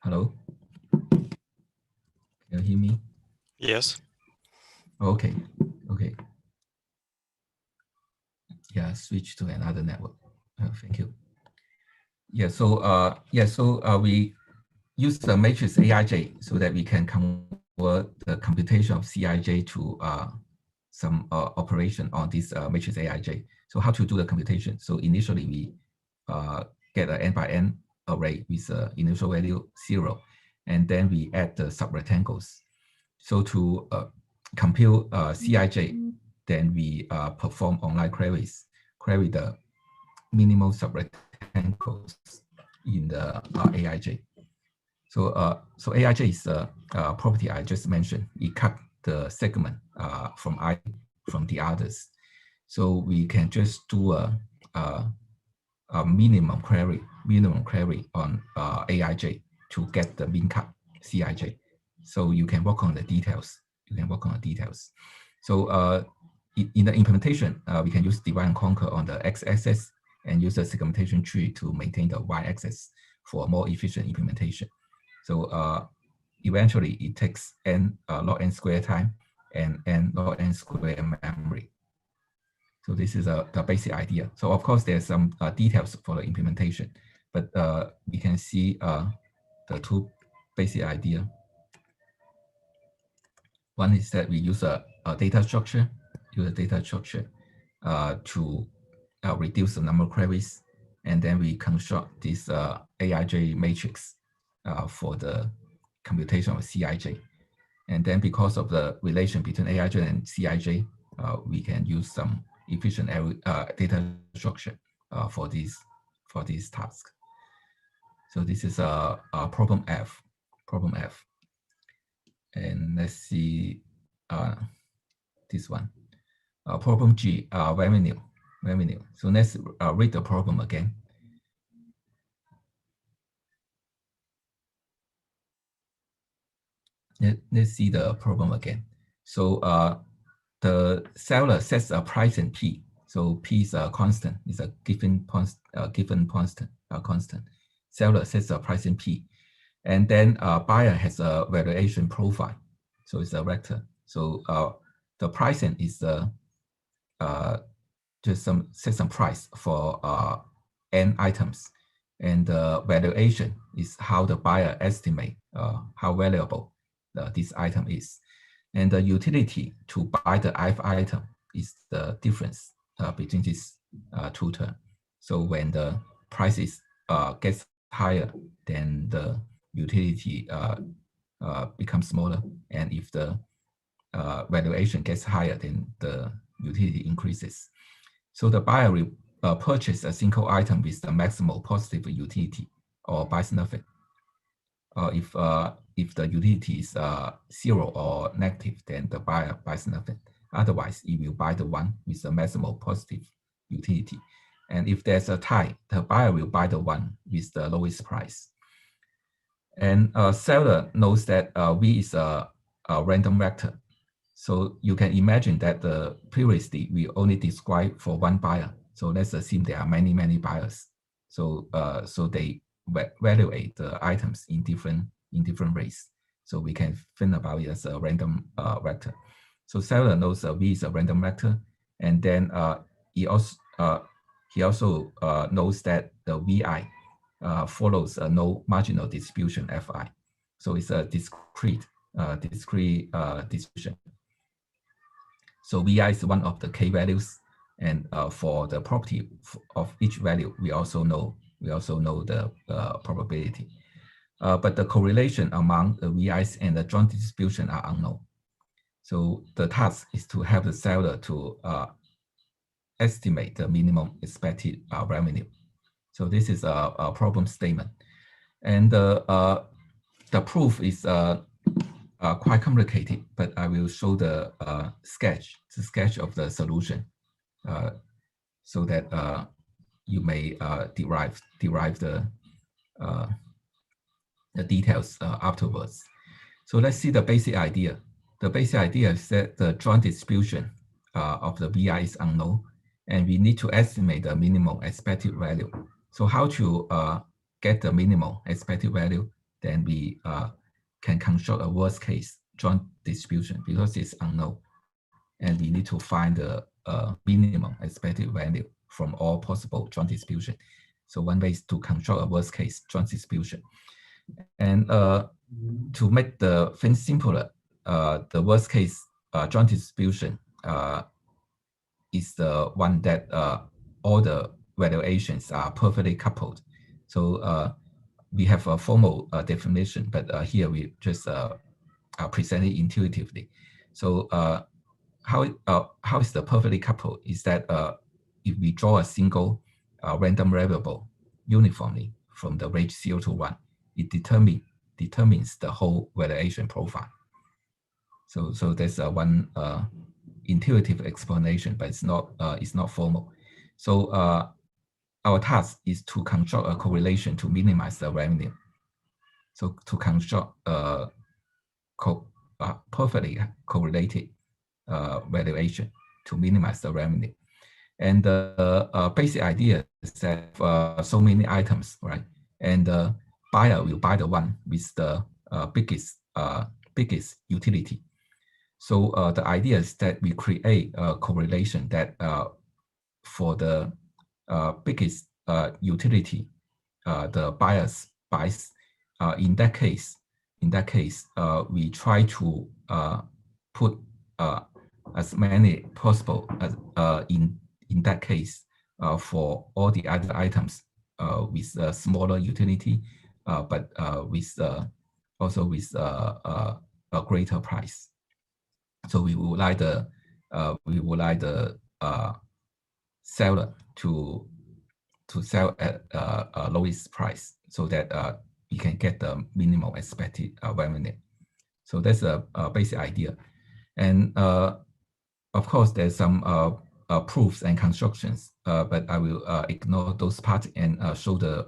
[SPEAKER 12] Hello? Can you hear me?
[SPEAKER 13] Yes.
[SPEAKER 12] Okay. Okay. Yeah, switch to another network. Thank you. Yeah. So we use the matrix AIJ so that we can convert the computation of CIJ to some operation on this matrix AIJ. So how to do the computation? So initially we get an n by n array with initial value 0, and then we add the subrectangles. So to compute CIJ, then we perform online queries, query the minimal subrectangles in the AIJ. So AIJ is a property I just mentioned. It cut the segment from the others. So we can just do a minimum query on AIJ to get the min cut CIJ. So you can work on the details. So in the implementation, we can use divide and conquer on the x-axis and use the segmentation tree to maintain the y-axis for more efficient implementation. So eventually it takes n log n square time and n log n square memory. So this is the basic idea. So of course there's some details for the implementation, but we can see the two basic idea. One is that we use a data structure, to reduce the number of queries, and then we construct this AIJ matrix for the computation of CIJ. And then because of the relation between AIJ and CIJ, we can use some efficient data structure for this task. So this is a problem F. And let's see this one. Problem G, revenue. So let's read the problem again. Let's see the problem again. So the seller sets a price in P. So P is a constant. It's a given constant. Seller sets a price in P, and then buyer has a valuation profile. So it's a vector. So the pricing is just set some price for n items, and the valuation is how the buyer estimate how valuable this item is. And the utility to buy the ith item is the difference between these two terms. So when the prices gets higher, then the utility becomes smaller. And if the valuation gets higher, then the utility increases. So the buyer will purchase a single item with the maximal positive utility or buys nothing. If the utility is 0 or negative, then the buyer buys nothing. Otherwise, it will buy the one with the maximal positive utility. And if there's a tie, the buyer will buy the one with the lowest price. And seller knows that V is a random vector. So you can imagine that previously we only described for one buyer. So let's assume there are many buyers. So they evaluate the items in different ways. So we can think about it as a random vector. So seller knows V is a random vector, and then he also knows that the VI follows a no marginal distribution Fi. So it's a discrete distribution. So Vi is one of the k values, and for the property of each value, we also know the probability. But the correlation among the VIs and the joint distribution are unknown. So the task is to help the seller to estimate the minimum expected revenue. So this is a problem statement, and the proof is quite complicated. But I will show the sketch of the solution, so that you may derive the details afterwards. So let's see the basic idea. The basic idea is that the joint distribution of the VI is unknown, and we need to estimate the minimum expected value. So how to get the minimum expected value? then we can construct a worst case joint distribution because it's unknown. And we need to find the minimum expected value from all possible joint distribution. So one way is to construct a worst case joint distribution. And to make the thing simpler, the worst case joint distribution is the one that all the valuations are perfectly coupled. So we have a formal definition, but here we just present it intuitively. So how is the perfectly coupled is that if we draw a single random variable uniformly from the range 0 to 1, it determines the whole valuation profile. So there's one intuitive explanation, but it's not formal. So our task is to construct a correlation to minimize the revenue. So to construct a perfectly correlated valuation to minimize the revenue. And the basic idea is that so many items, right? And the buyer will buy the one with the biggest utility. So the idea is that we create a correlation that for the biggest utility, the buyers buys. In that case, we try to put as many possible as in that case for all the other items with a smaller utility, but with also with a greater price. So we would like the seller to sell at lowest price so that we can get the minimum expected revenue. So that's a basic idea. And of course, there's some proofs and constructions, but I will ignore those parts and show the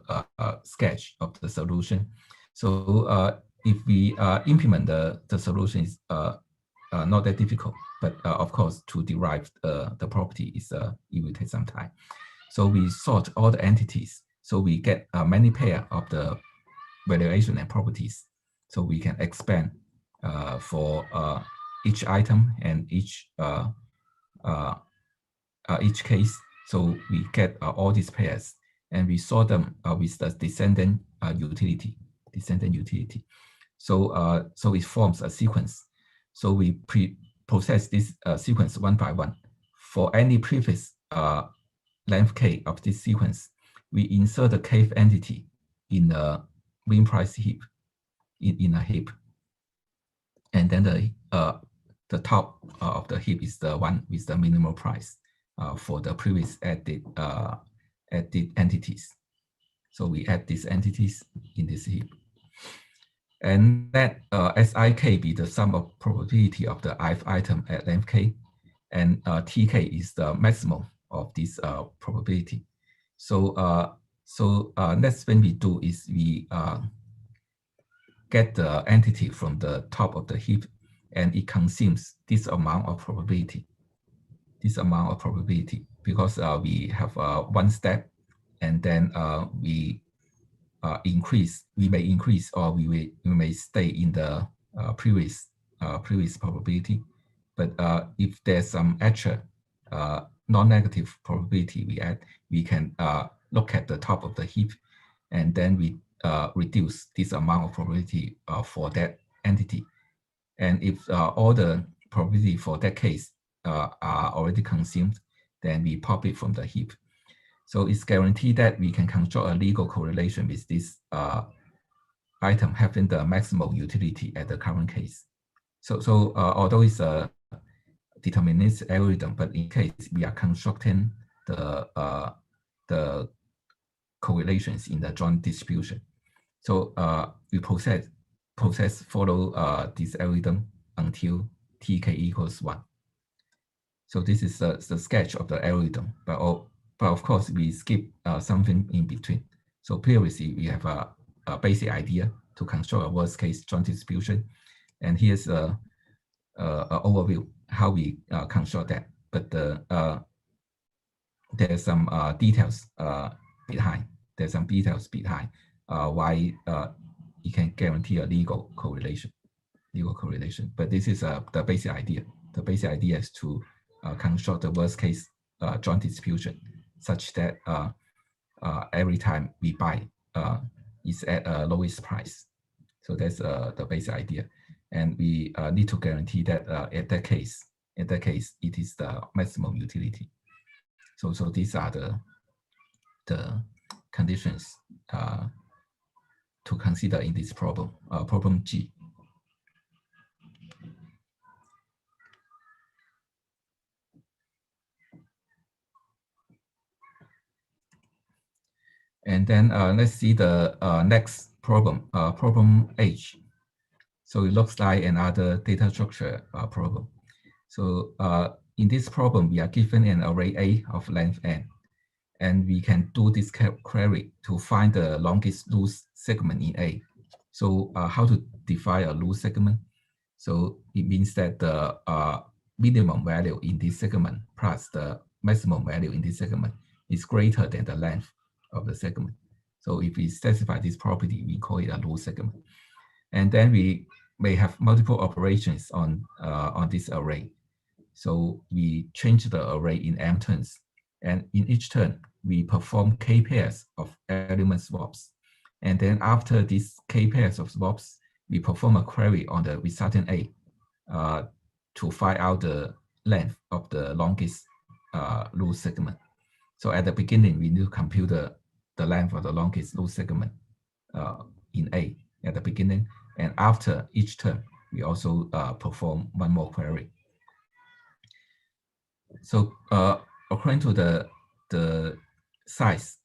[SPEAKER 12] sketch of the solution. So if we implement the solution, is not that difficult, but of course, to derive the property is it will take some time. So we sort all the entities, so we get many pair of the valuation and properties, so we can expand for each item and each case. So we get all these pairs, and we sort them with the descendant utility. So so it forms a sequence. So we process this sequence one by one. For any previous length k of this sequence, we insert the kth entity in the mean price heap, in a heap, and then the top of the heap is the one with the minimal price for the previous added entities. So we add these entities in this heap. And let Sik be the sum of probability of the ith item at length k, and Tk is the maximum of this probability. So next thing we do is we get the entity from the top of the heap, and it consumes this amount of probability. Because we have one step, and then we may increase, or we may stay in the previous probability. But if there's some extra non-negative probability we add, we can look at the top of the heap, and then we reduce this amount of probability for that entity. And if all the probability for that case are already consumed, then we pop it from the heap. So it's guaranteed that we can construct a legal correlation with this item having the maximal utility at the current case. So although it's a deterministic algorithm, but in case we are constructing the correlations in the joint distribution. So we follow this algorithm until Tk equals 1. So this is the sketch of the algorithm, but of course we skip something in between. So previously we have a basic idea to construct a worst case joint distribution, and here's an overview how we construct that. But there's some details behind. Why it can guarantee a legal correlation. But this is the basic idea. The basic idea is to construct the worst case joint distribution such that every time we buy is at a lowest price. So that's the basic idea. And we need to guarantee that in that case, it is the maximum utility. So these are the conditions to consider in this problem, problem G. And then let's see the next problem, problem H. So it looks like another data structure problem. So in this problem, we are given an array A of length n, and we can do this query to find the longest loose segment in A. So how to define a loose segment? So it means that the minimum value in this segment plus the maximum value in this segment is greater than the length of the segment. So if we specify this property, we call it a loose segment. And then we may have multiple operations on this array. So we change the array in m turns, and in each turn we perform k pairs of element swaps. And then after these k pairs of swaps, we perform a query on the resultant A to find out the length of the longest loose segment. So at the beginning, we need to compute the length of the longest loose segment in A at the beginning. And after each turn, we also perform one more query. So according to the size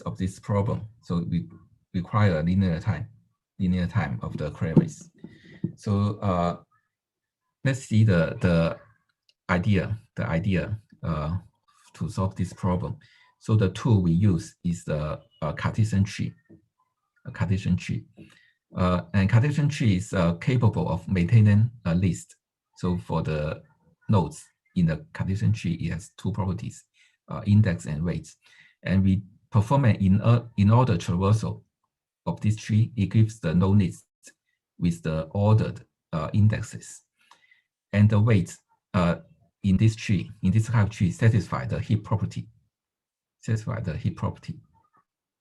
[SPEAKER 12] of this problem, so we require a linear time of the queries. So let's see the idea to solve this problem. So the tool we use is the Cartesian tree. And Cartesian tree is capable of maintaining a list. So for the nodes in the Cartesian tree, it has two properties, index and weights. And we perform an in-order traversal of this tree. It gives the node list with the ordered indexes. And the weights in this tree, in this type of tree, satisfy the heap property.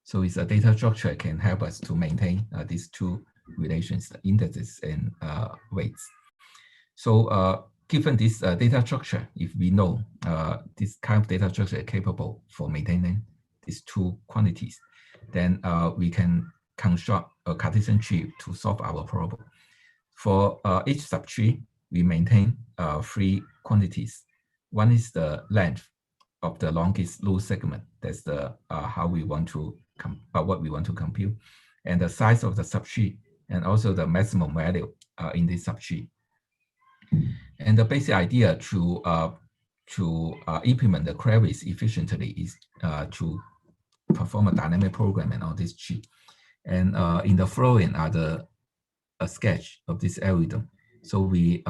[SPEAKER 12] So it's a data structure that can help us to maintain these two relations, the indexes and weights. So given this data structure, if we know this kind of data structure is capable for maintaining these two quantities, then we can construct a Cartesian tree to solve our problem. For each subtree, we maintain three quantities. One is the length of the longest loose segment. That's the how we want to what we want to compute, and the size of the subtree, and also the maximum value in this subtree. And the basic idea to implement the queries efficiently is to perform a dynamic programming on this tree. And in the following are a sketch of this algorithm. So we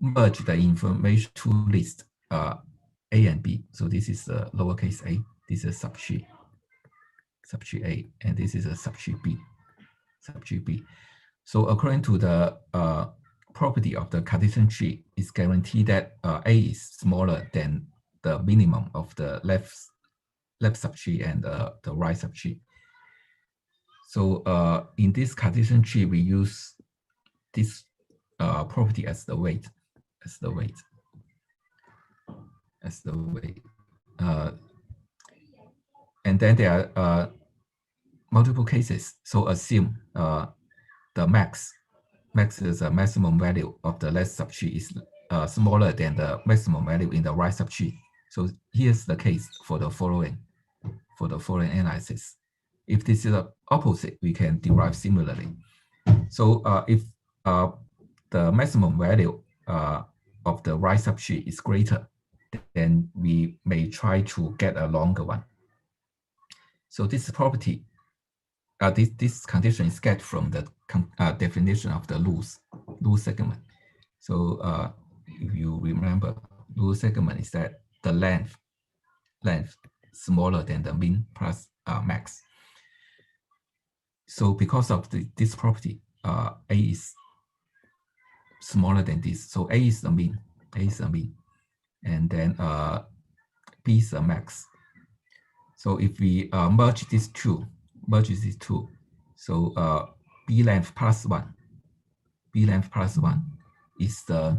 [SPEAKER 12] merge the information to list A and B. So this is a lowercase a, this is a subtree A, and this is a subtree B. So according to the property of the Cartesian tree, it's guaranteed that A is smaller than the minimum of the left subtree and the right subtree. So in this Cartesian tree, we use this property as the weight. And then there are multiple cases. So assume the max is the maximum value of the left subtree is smaller than the maximum value in the right subtree. So here's the case for the following analysis. If this is the opposite, we can derive similarly. So if the maximum value of the right subtree is greater, then we may try to get a longer one. So this property, this condition is get from the definition of the loose segment. So if you remember, loose segment is that the length smaller than the min plus max. so because of this property, A is smaller than this. So A is the mean. A is the mean. And then B is the max. So if we merge these two, so B length plus 1, B length plus 1 is the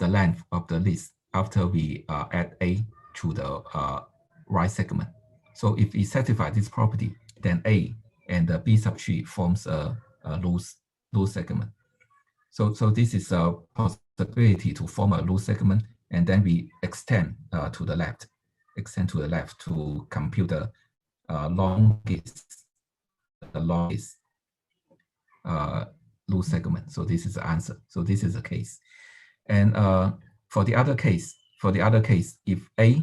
[SPEAKER 12] length of the list after we add A to the right segment. So if we satisfy this property, then A and the B subtree forms a loose segment. So this is a possibility to form a loose segment, and then we extend to the left to compute the longest loose segment. So this is the answer. So this is the case. And for the other case, if A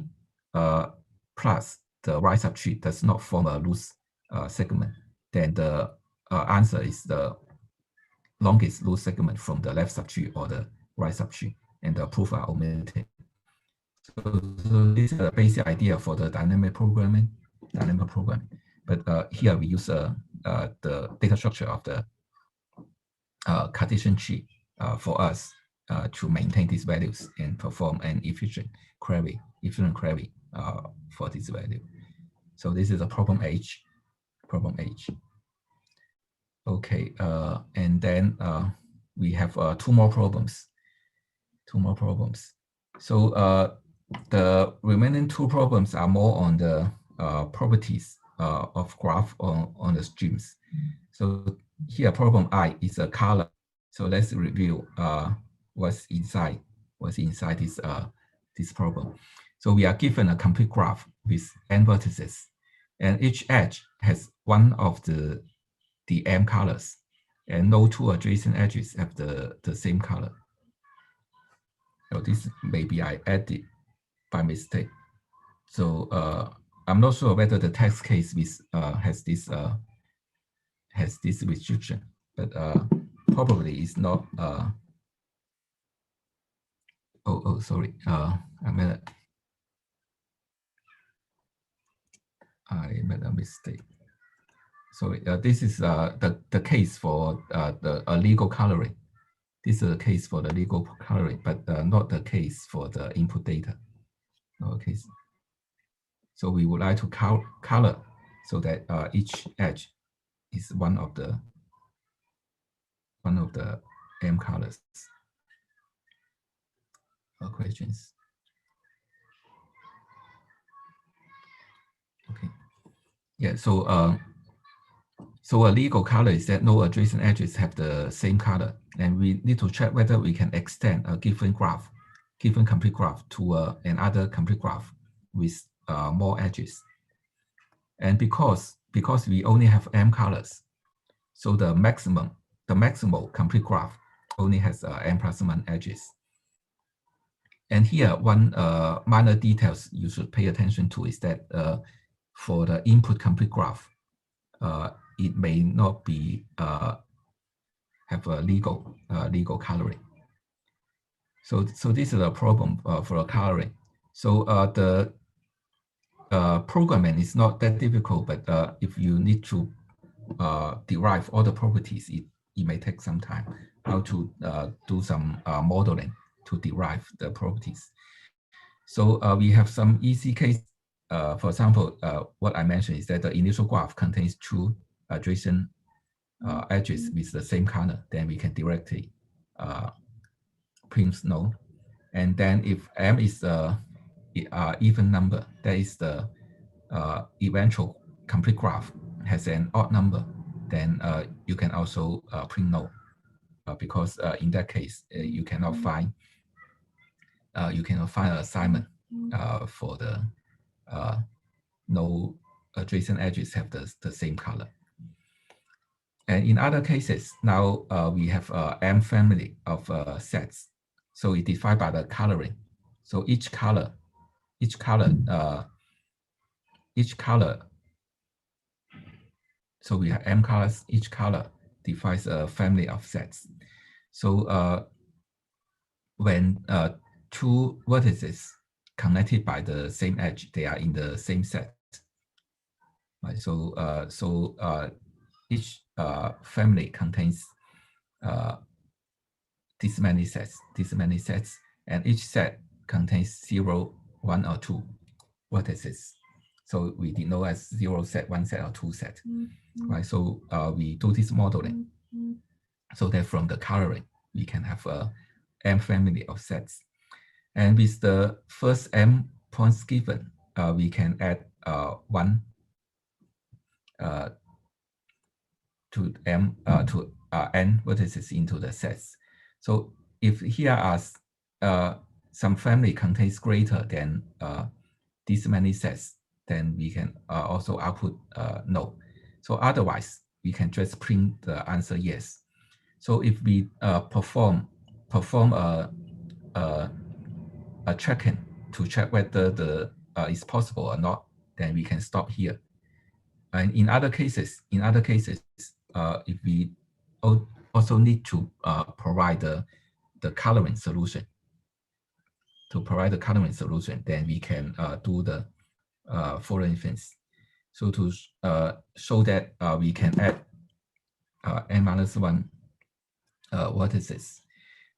[SPEAKER 12] plus the right subtree does not form a loose segment, then the answer is the longest loose segment from the left subtree or the right subtree, and the proof are omitted. So this is the basic idea for the dynamic programming. But here we use the data structure of the Cartesian tree for us to maintain these values and perform an efficient query for this value. So this is a problem H. Okay, and then we have two more problems. So the remaining two problems are more on the properties of graph on the streams. So here problem I is a color. So let's review what's inside this problem. So we are given a complete graph with n vertices, and each edge has one of the m colors, and no two adjacent edges have the same color. So this maybe I added by mistake. So I'm not sure whether the text case has this restriction, but probably it's not. Sorry, I made a mistake. Sorry, this is the case for the legal coloring. This is a case for the legal coloring, but not the case for the input data. Okay. So we would like to color so that each edge is one of the m colors. Questions? Okay. Yeah. So so a legal color is that no adjacent edges have the same color, and we need to check whether we can extend a given complete graph to another complete graph with more edges. And because we only have m colors, so the maximal complete graph only has m plus 1 edges. And here, one minor details you should pay attention to is that for the input complete graph, it may not be have a legal coloring. So this is a problem for a coloring. So the programming is not that difficult, but if you need to derive all the properties, it may take some time. How to do some modeling to derive the properties. So we have some easy case. For example, what I mentioned is that the initial graph contains two adjacent edges with the same color. Then we can directly print no. And then if m is a even number, that is the eventual complete graph has an odd number, then you can also print no, because in that case you cannot find an assignment for the no adjacent edges have the same color. And in other cases, now we have M family of sets. So it defined by the coloring. So each color, so we have M colors, each color defines a family of sets. So when two vertices connected by the same edge, they are in the same set. Right? So each family contains this many sets, and each set contains 0, 1, or 2 vertices. So we denote as 0 set, 1 set, or 2 set. Right? So we do this modeling so that from the coloring we can have a M family of sets. And with the first M points given, we can add 1 to n vertices into the sets. So if here are some family contains greater than these many sets, then we can also output no. So otherwise, we can just print the answer yes. So if we perform a check-in to check whether the is possible or not, then we can stop here. And in other cases, if we also need to provide the coloring solution, then we can do the following things. So to show that we can add n-1 vertices.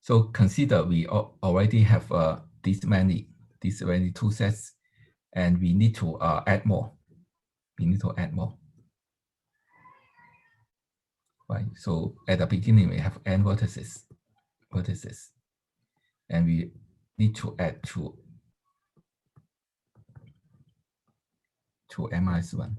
[SPEAKER 12] So consider we already have these many 2 sets, and we need to add more. Right. So at the beginning we have n vertices, and we need to add to n-1.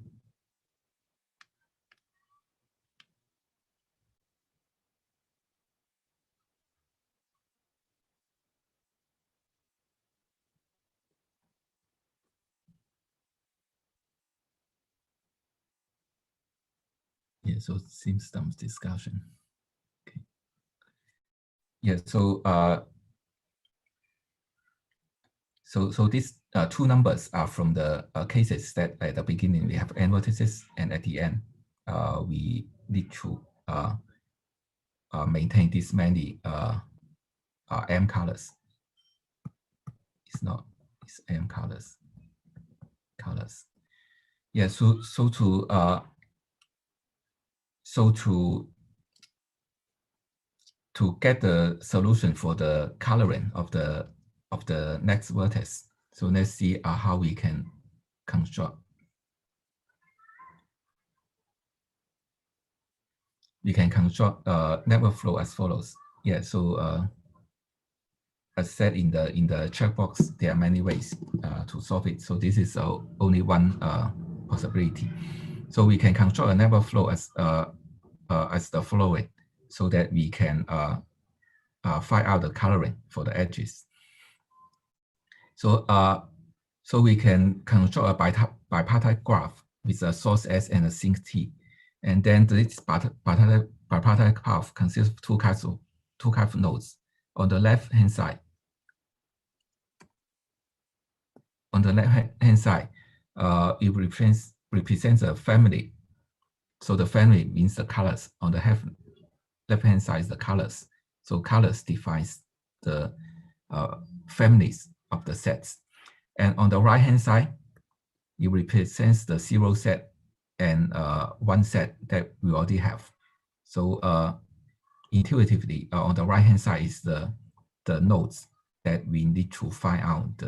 [SPEAKER 12] Yeah, so it seems some discussion. Okay. Yeah, so so these 2 numbers are from the cases that at the beginning we have n vertices, and at the end we need to maintain this many m colors. It's m colors. Yeah, so to get the solution for the coloring of the next vertex, so let's see how we can construct. We can construct network flow as follows. Yeah, so as said in the checkbox, there are many ways to solve it. So this is only one possibility. So we can construct a network flow as the following, so that we can find out the coloring for the edges. So so we can construct a bipartite graph with a source S and a sink T, and then this bipartite graph consists of two kinds of nodes. On the left hand side, it represents a family. So the family means the colors. On the left hand side is the colors. So colors defines the families of the sets. And on the right hand side, it represents the 0 set and 1 set that we already have. So intuitively, on the right hand side is the nodes that we need to find out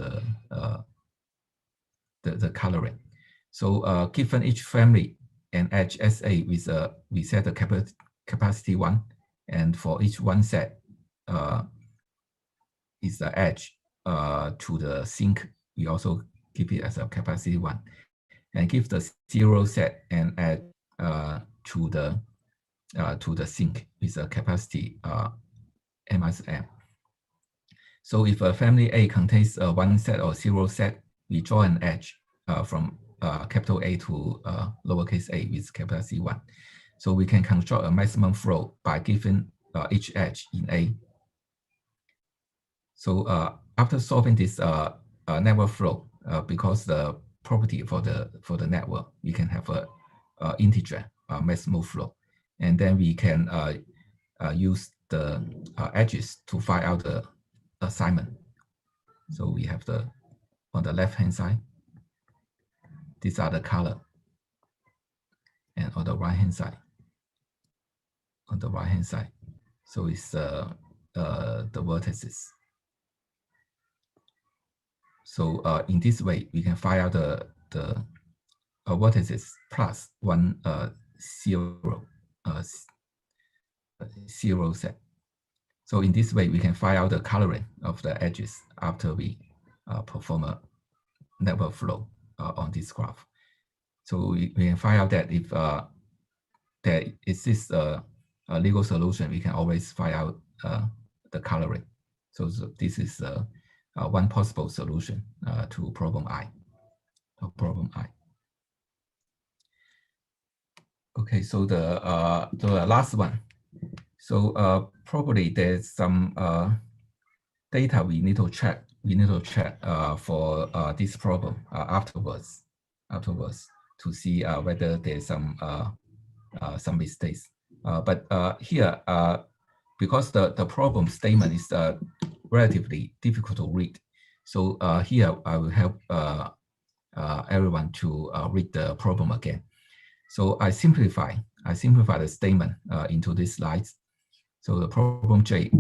[SPEAKER 12] the coloring. So given each family an edge SA with we set the capacity 1, and for each 1 set is the edge to the sink. We also keep it as a capacity 1, and give the 0 set and add to the sink with a capacity m. So if a family A contains a 1 set or 0 set, we draw an edge from capital A to lowercase a with capacity 1. So we can construct a maximum flow by giving each edge in A. So after solving this network flow, because the property for the network, we can have a integer maximum flow, and then we can use the edges to find out the assignment. So we have on the left hand side, these are the color, and on the right hand side, on the right hand side. So it's the vertices. So in this way, we can find out the vertices plus one 0 0 set. So in this way, we can find out the coloring of the edges after we perform a network flow on this graph. So we can find out that if there exists a legal solution, we can always find out the coloring. So this is one possible solution to problem I. Okay, so the last one. So probably there's some data we need to check. We need to check for this problem afterwards to see whether there's some mistakes. But here, because the problem statement is relatively difficult to read, so here I will help everyone to read the problem again. So I simplify the statement into these slides. So the problem J,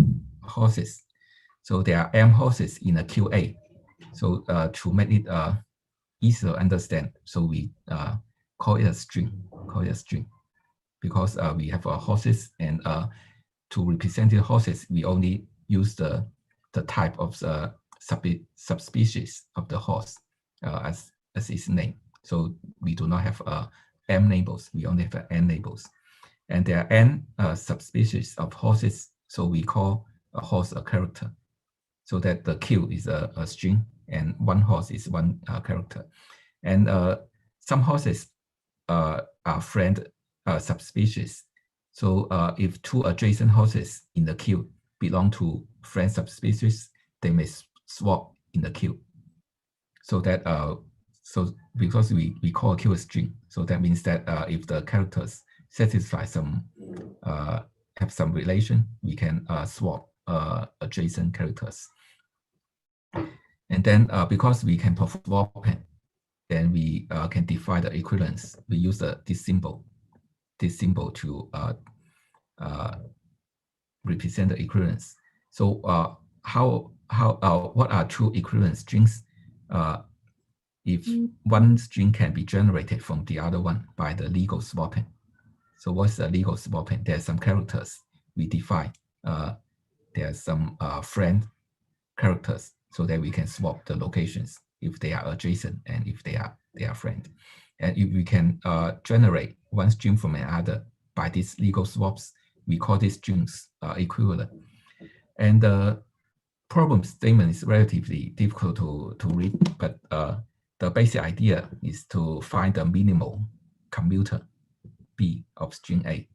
[SPEAKER 12] horses. So there are M horses in a QA. So to make it easier to understand, so we call it a string. Because we have horses, and to represent the horses, we only use the type of the subspecies of the horse as its name. So we do not have M labels, we only have N labels. And there are N subspecies of horses, so we call a horse a character. So that the Q is a string, and one horse is one character. And some horses are friend subspecies. So if two adjacent horses in the queue belong to friend subspecies, they may swap in the queue. So that so because we call a queue a string, so that means that if the characters satisfy some have some relation, we can swap adjacent characters. And then because we can perform swapping, then we can define the equivalence. We use this symbol to represent the equivalence. So what are two equivalent strings? If one string can be generated from the other one by the legal swapping. So what's the legal swapping? There are some characters we define. There are some friend characters, so that we can swap the locations if they are adjacent and if they are friend. And if we can generate one string from another by these legal swaps, we call these strings equivalent. And the problem statement is relatively difficult to read, but the basic idea is to find the minimal commuter B of string A.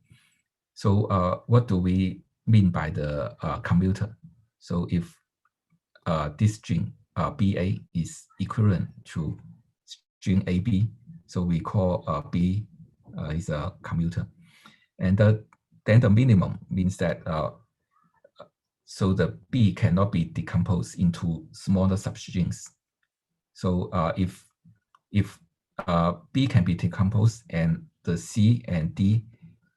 [SPEAKER 12] So what do we mean by the commuter? So if this string BA is equivalent to string AB, so we call B is a commuter. And then the minimum means that so the B cannot be decomposed into smaller substrings. So if B can be decomposed and the C and D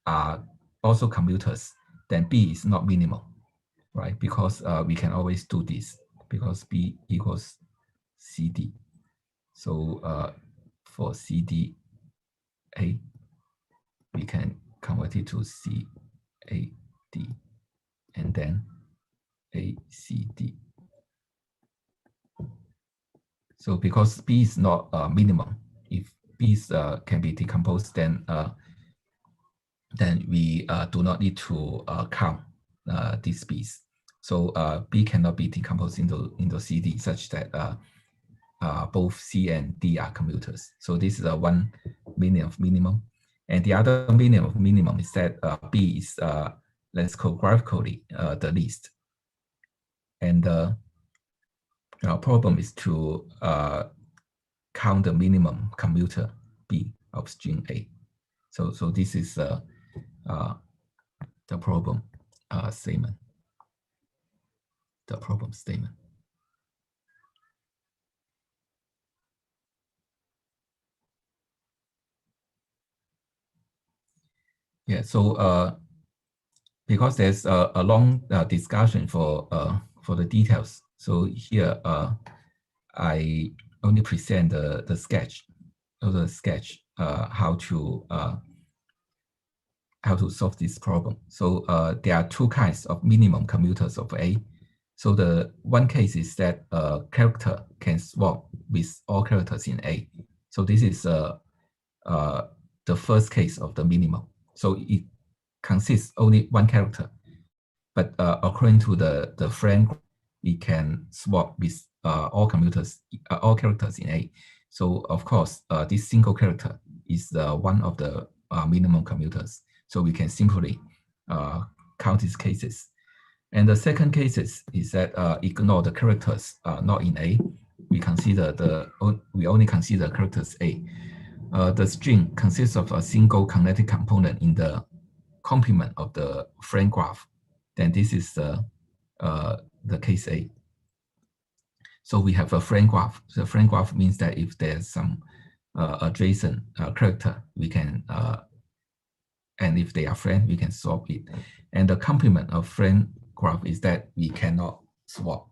[SPEAKER 12] are also commuters, then B is not minimal, right? Because we can always do this because B equals CD. So for CDA, we can convert it to CAD and then ACD. So because B is not minimum, if B can be decomposed, then we do not need to count these B's. So B cannot be decomposed into CD such that both C and D are commuters. So this is one meaning of minimum. And the other meaning of minimum is that B is lexicographically the least. And our problem is to count the minimum commuter B of string A. So this is the problem statement. The problem statement. Yeah. So because there's a long discussion for the details, so here I only present the sketch, how to solve this problem. So there are two kinds of minimum commuters of A. So the one case is that a character can swap with all characters in A. So this is the first case of the minimum. So it consists only one character, but according to the friend, we can swap with all characters in A. So of course, this single character is one of the minimum commuters. So we can simply count these cases. And the second case is that ignore the characters not in A. We only consider characters A. The string consists of a single connected component in the complement of the frame graph. Then this is the case A. So we have a frame graph. The frame graph means that if there's some adjacent character, we can and if they are friends, we can swap it. And the complement of friend graph is that we cannot swap.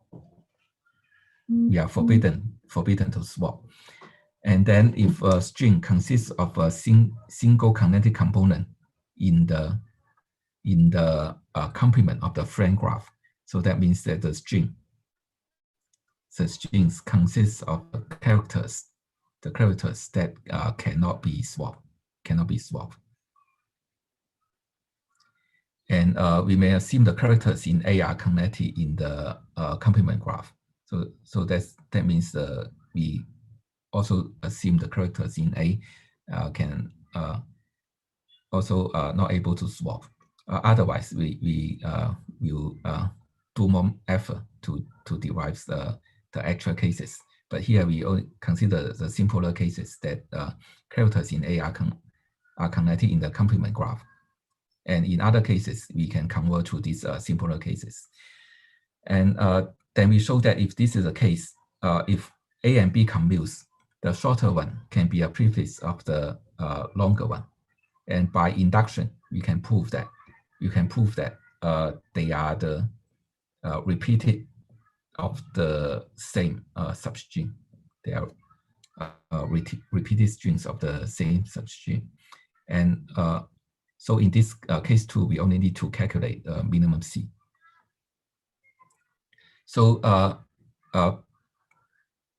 [SPEAKER 12] We are forbidden to swap. And then if a string consists of a single connected component in the complement of the friend graph, so that means that the strings consist of the characters that cannot be swapped. And we may assume the characters in A are connected in the complement graph. So that means we also assume the characters in A can also not able to swap. Otherwise, we will do more effort to derive the actual cases. But here we only consider the simpler cases that characters in A are connected in the complement graph. And in other cases, we can convert to these simpler cases. And then we show that if this is the case, if A and B commutes, the shorter one can be a prefix of the longer one. And by induction, we can prove that they are the repeated of the same substring. They are repeated strings of the same substring. And so in this case too, we only need to calculate minimum C. So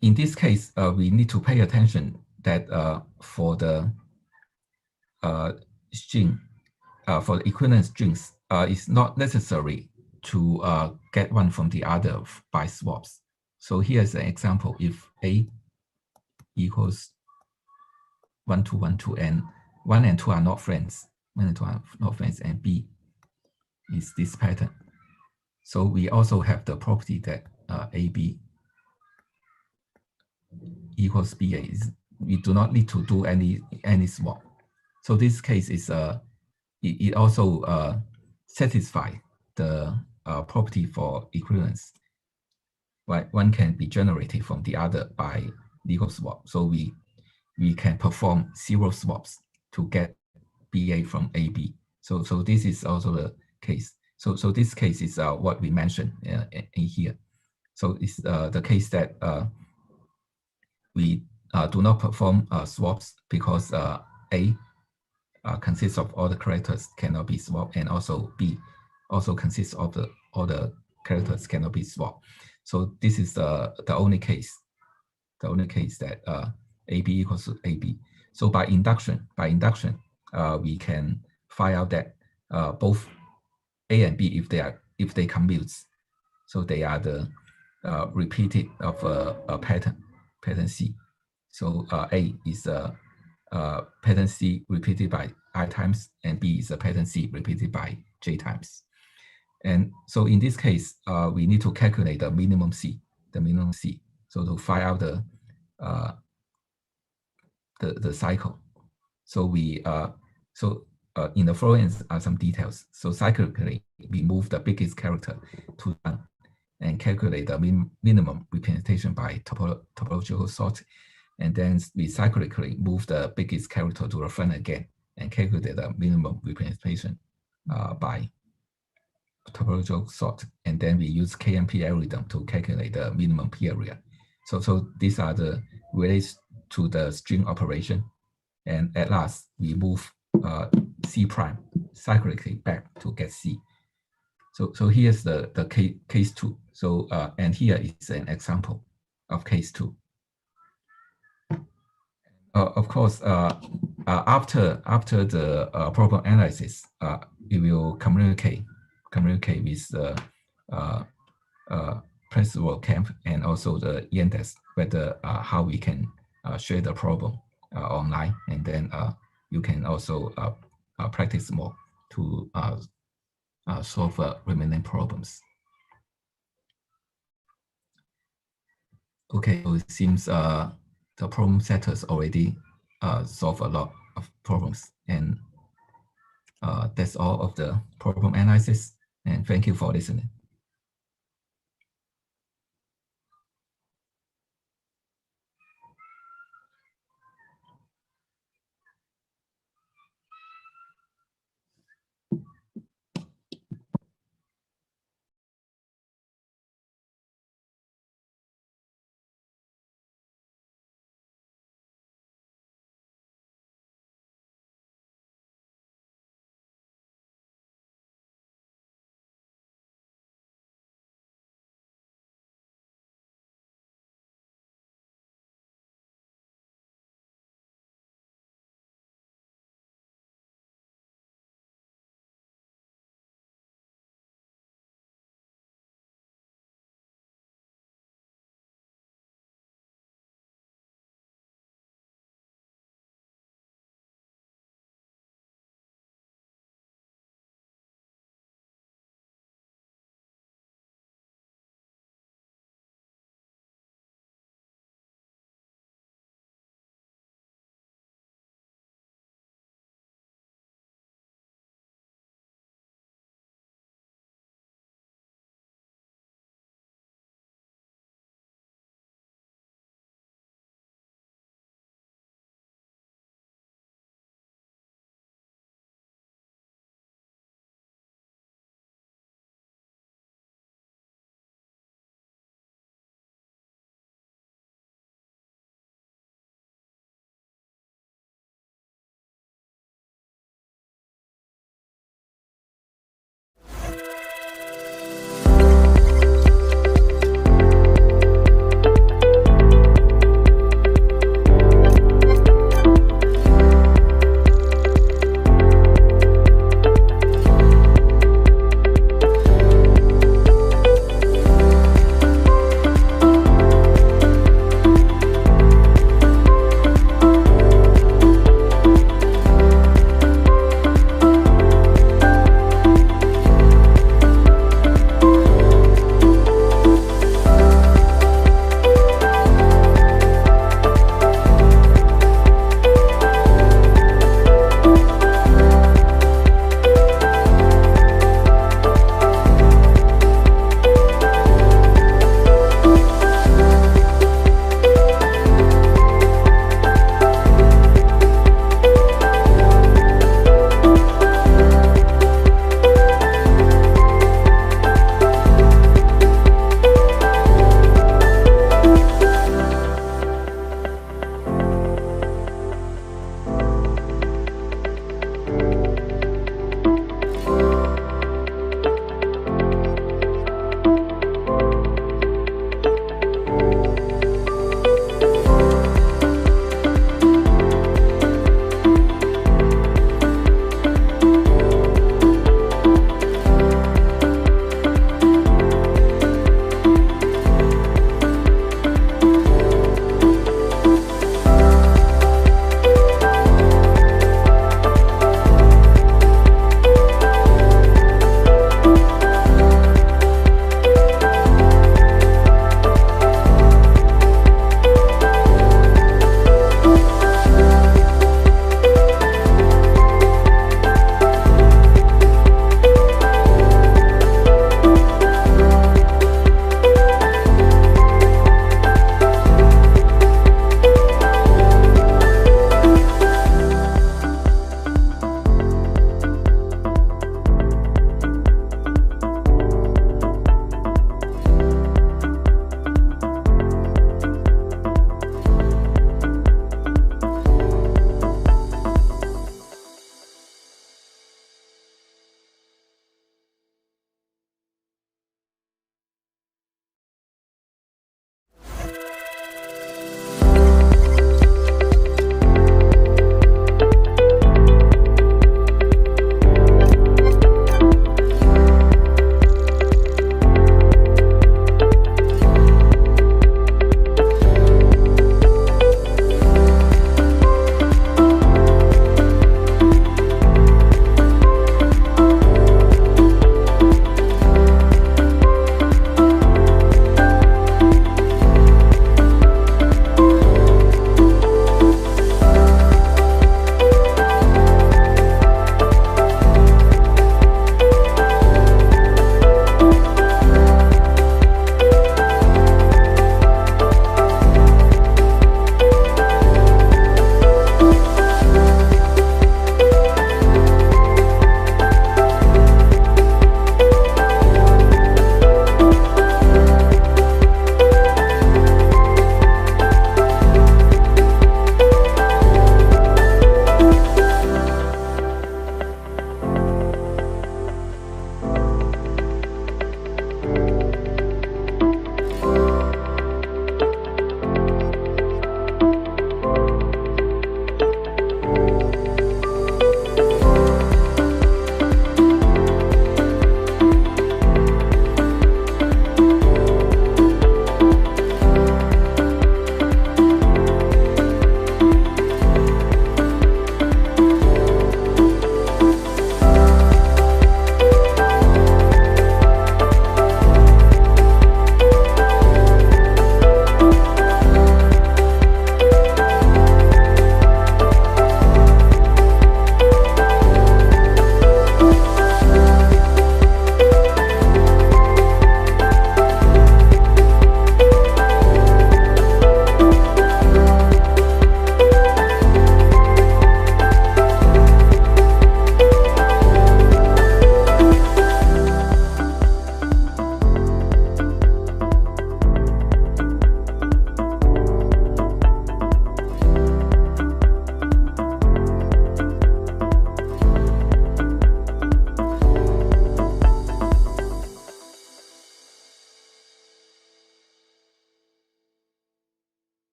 [SPEAKER 12] in this case, we need to pay attention that for the string, for the equivalent strings, it's not necessary to get one from the other by swaps. So here's an example. If A equals 1, 2, 1, 2, and 1 and 2 are not friends, and B is this pattern. So we also have the property that AB equals BA. We do not need to do any swap. So this case is it also satisfies the property for equivalence. Right? One can be generated from the other by legal swap. So we can perform 0 swaps to get BA from AB. So this is also the case. So this case is what we mentioned in here. So it's the case that we do not perform swaps because A consists of all the characters cannot be swapped, and also B also consists of all the characters cannot be swapped. So this is the only case that AB equals to AB. So by induction, we can find out that both A and B, if they commute, so they are the repeated of a pattern C. So A is a pattern C repeated by I times, and B is a pattern C repeated by J times. And so in this case, we need to calculate the minimum C. So to find out the cycle. So we in the following are some details. So cyclically, we move the biggest character to 1 and calculate the minimum representation by topological sort. And then we cyclically move the biggest character to the front again and calculate the minimum representation by topological sort, and then we use KMP algorithm to calculate the minimum P area. So these are the related to the string operation, and at last we move C prime cyclically back to get C. So here's the case 2. So and here is an example of case 2. Of course, after the problem analysis, we will communicate with the principal camp and also the Yandex whether how we can share the problem online, and then you can also practice more to solve remaining problems. Okay, so it seems the problem setters already solve a lot of problems, and that's all of the problem analysis, and thank you for listening.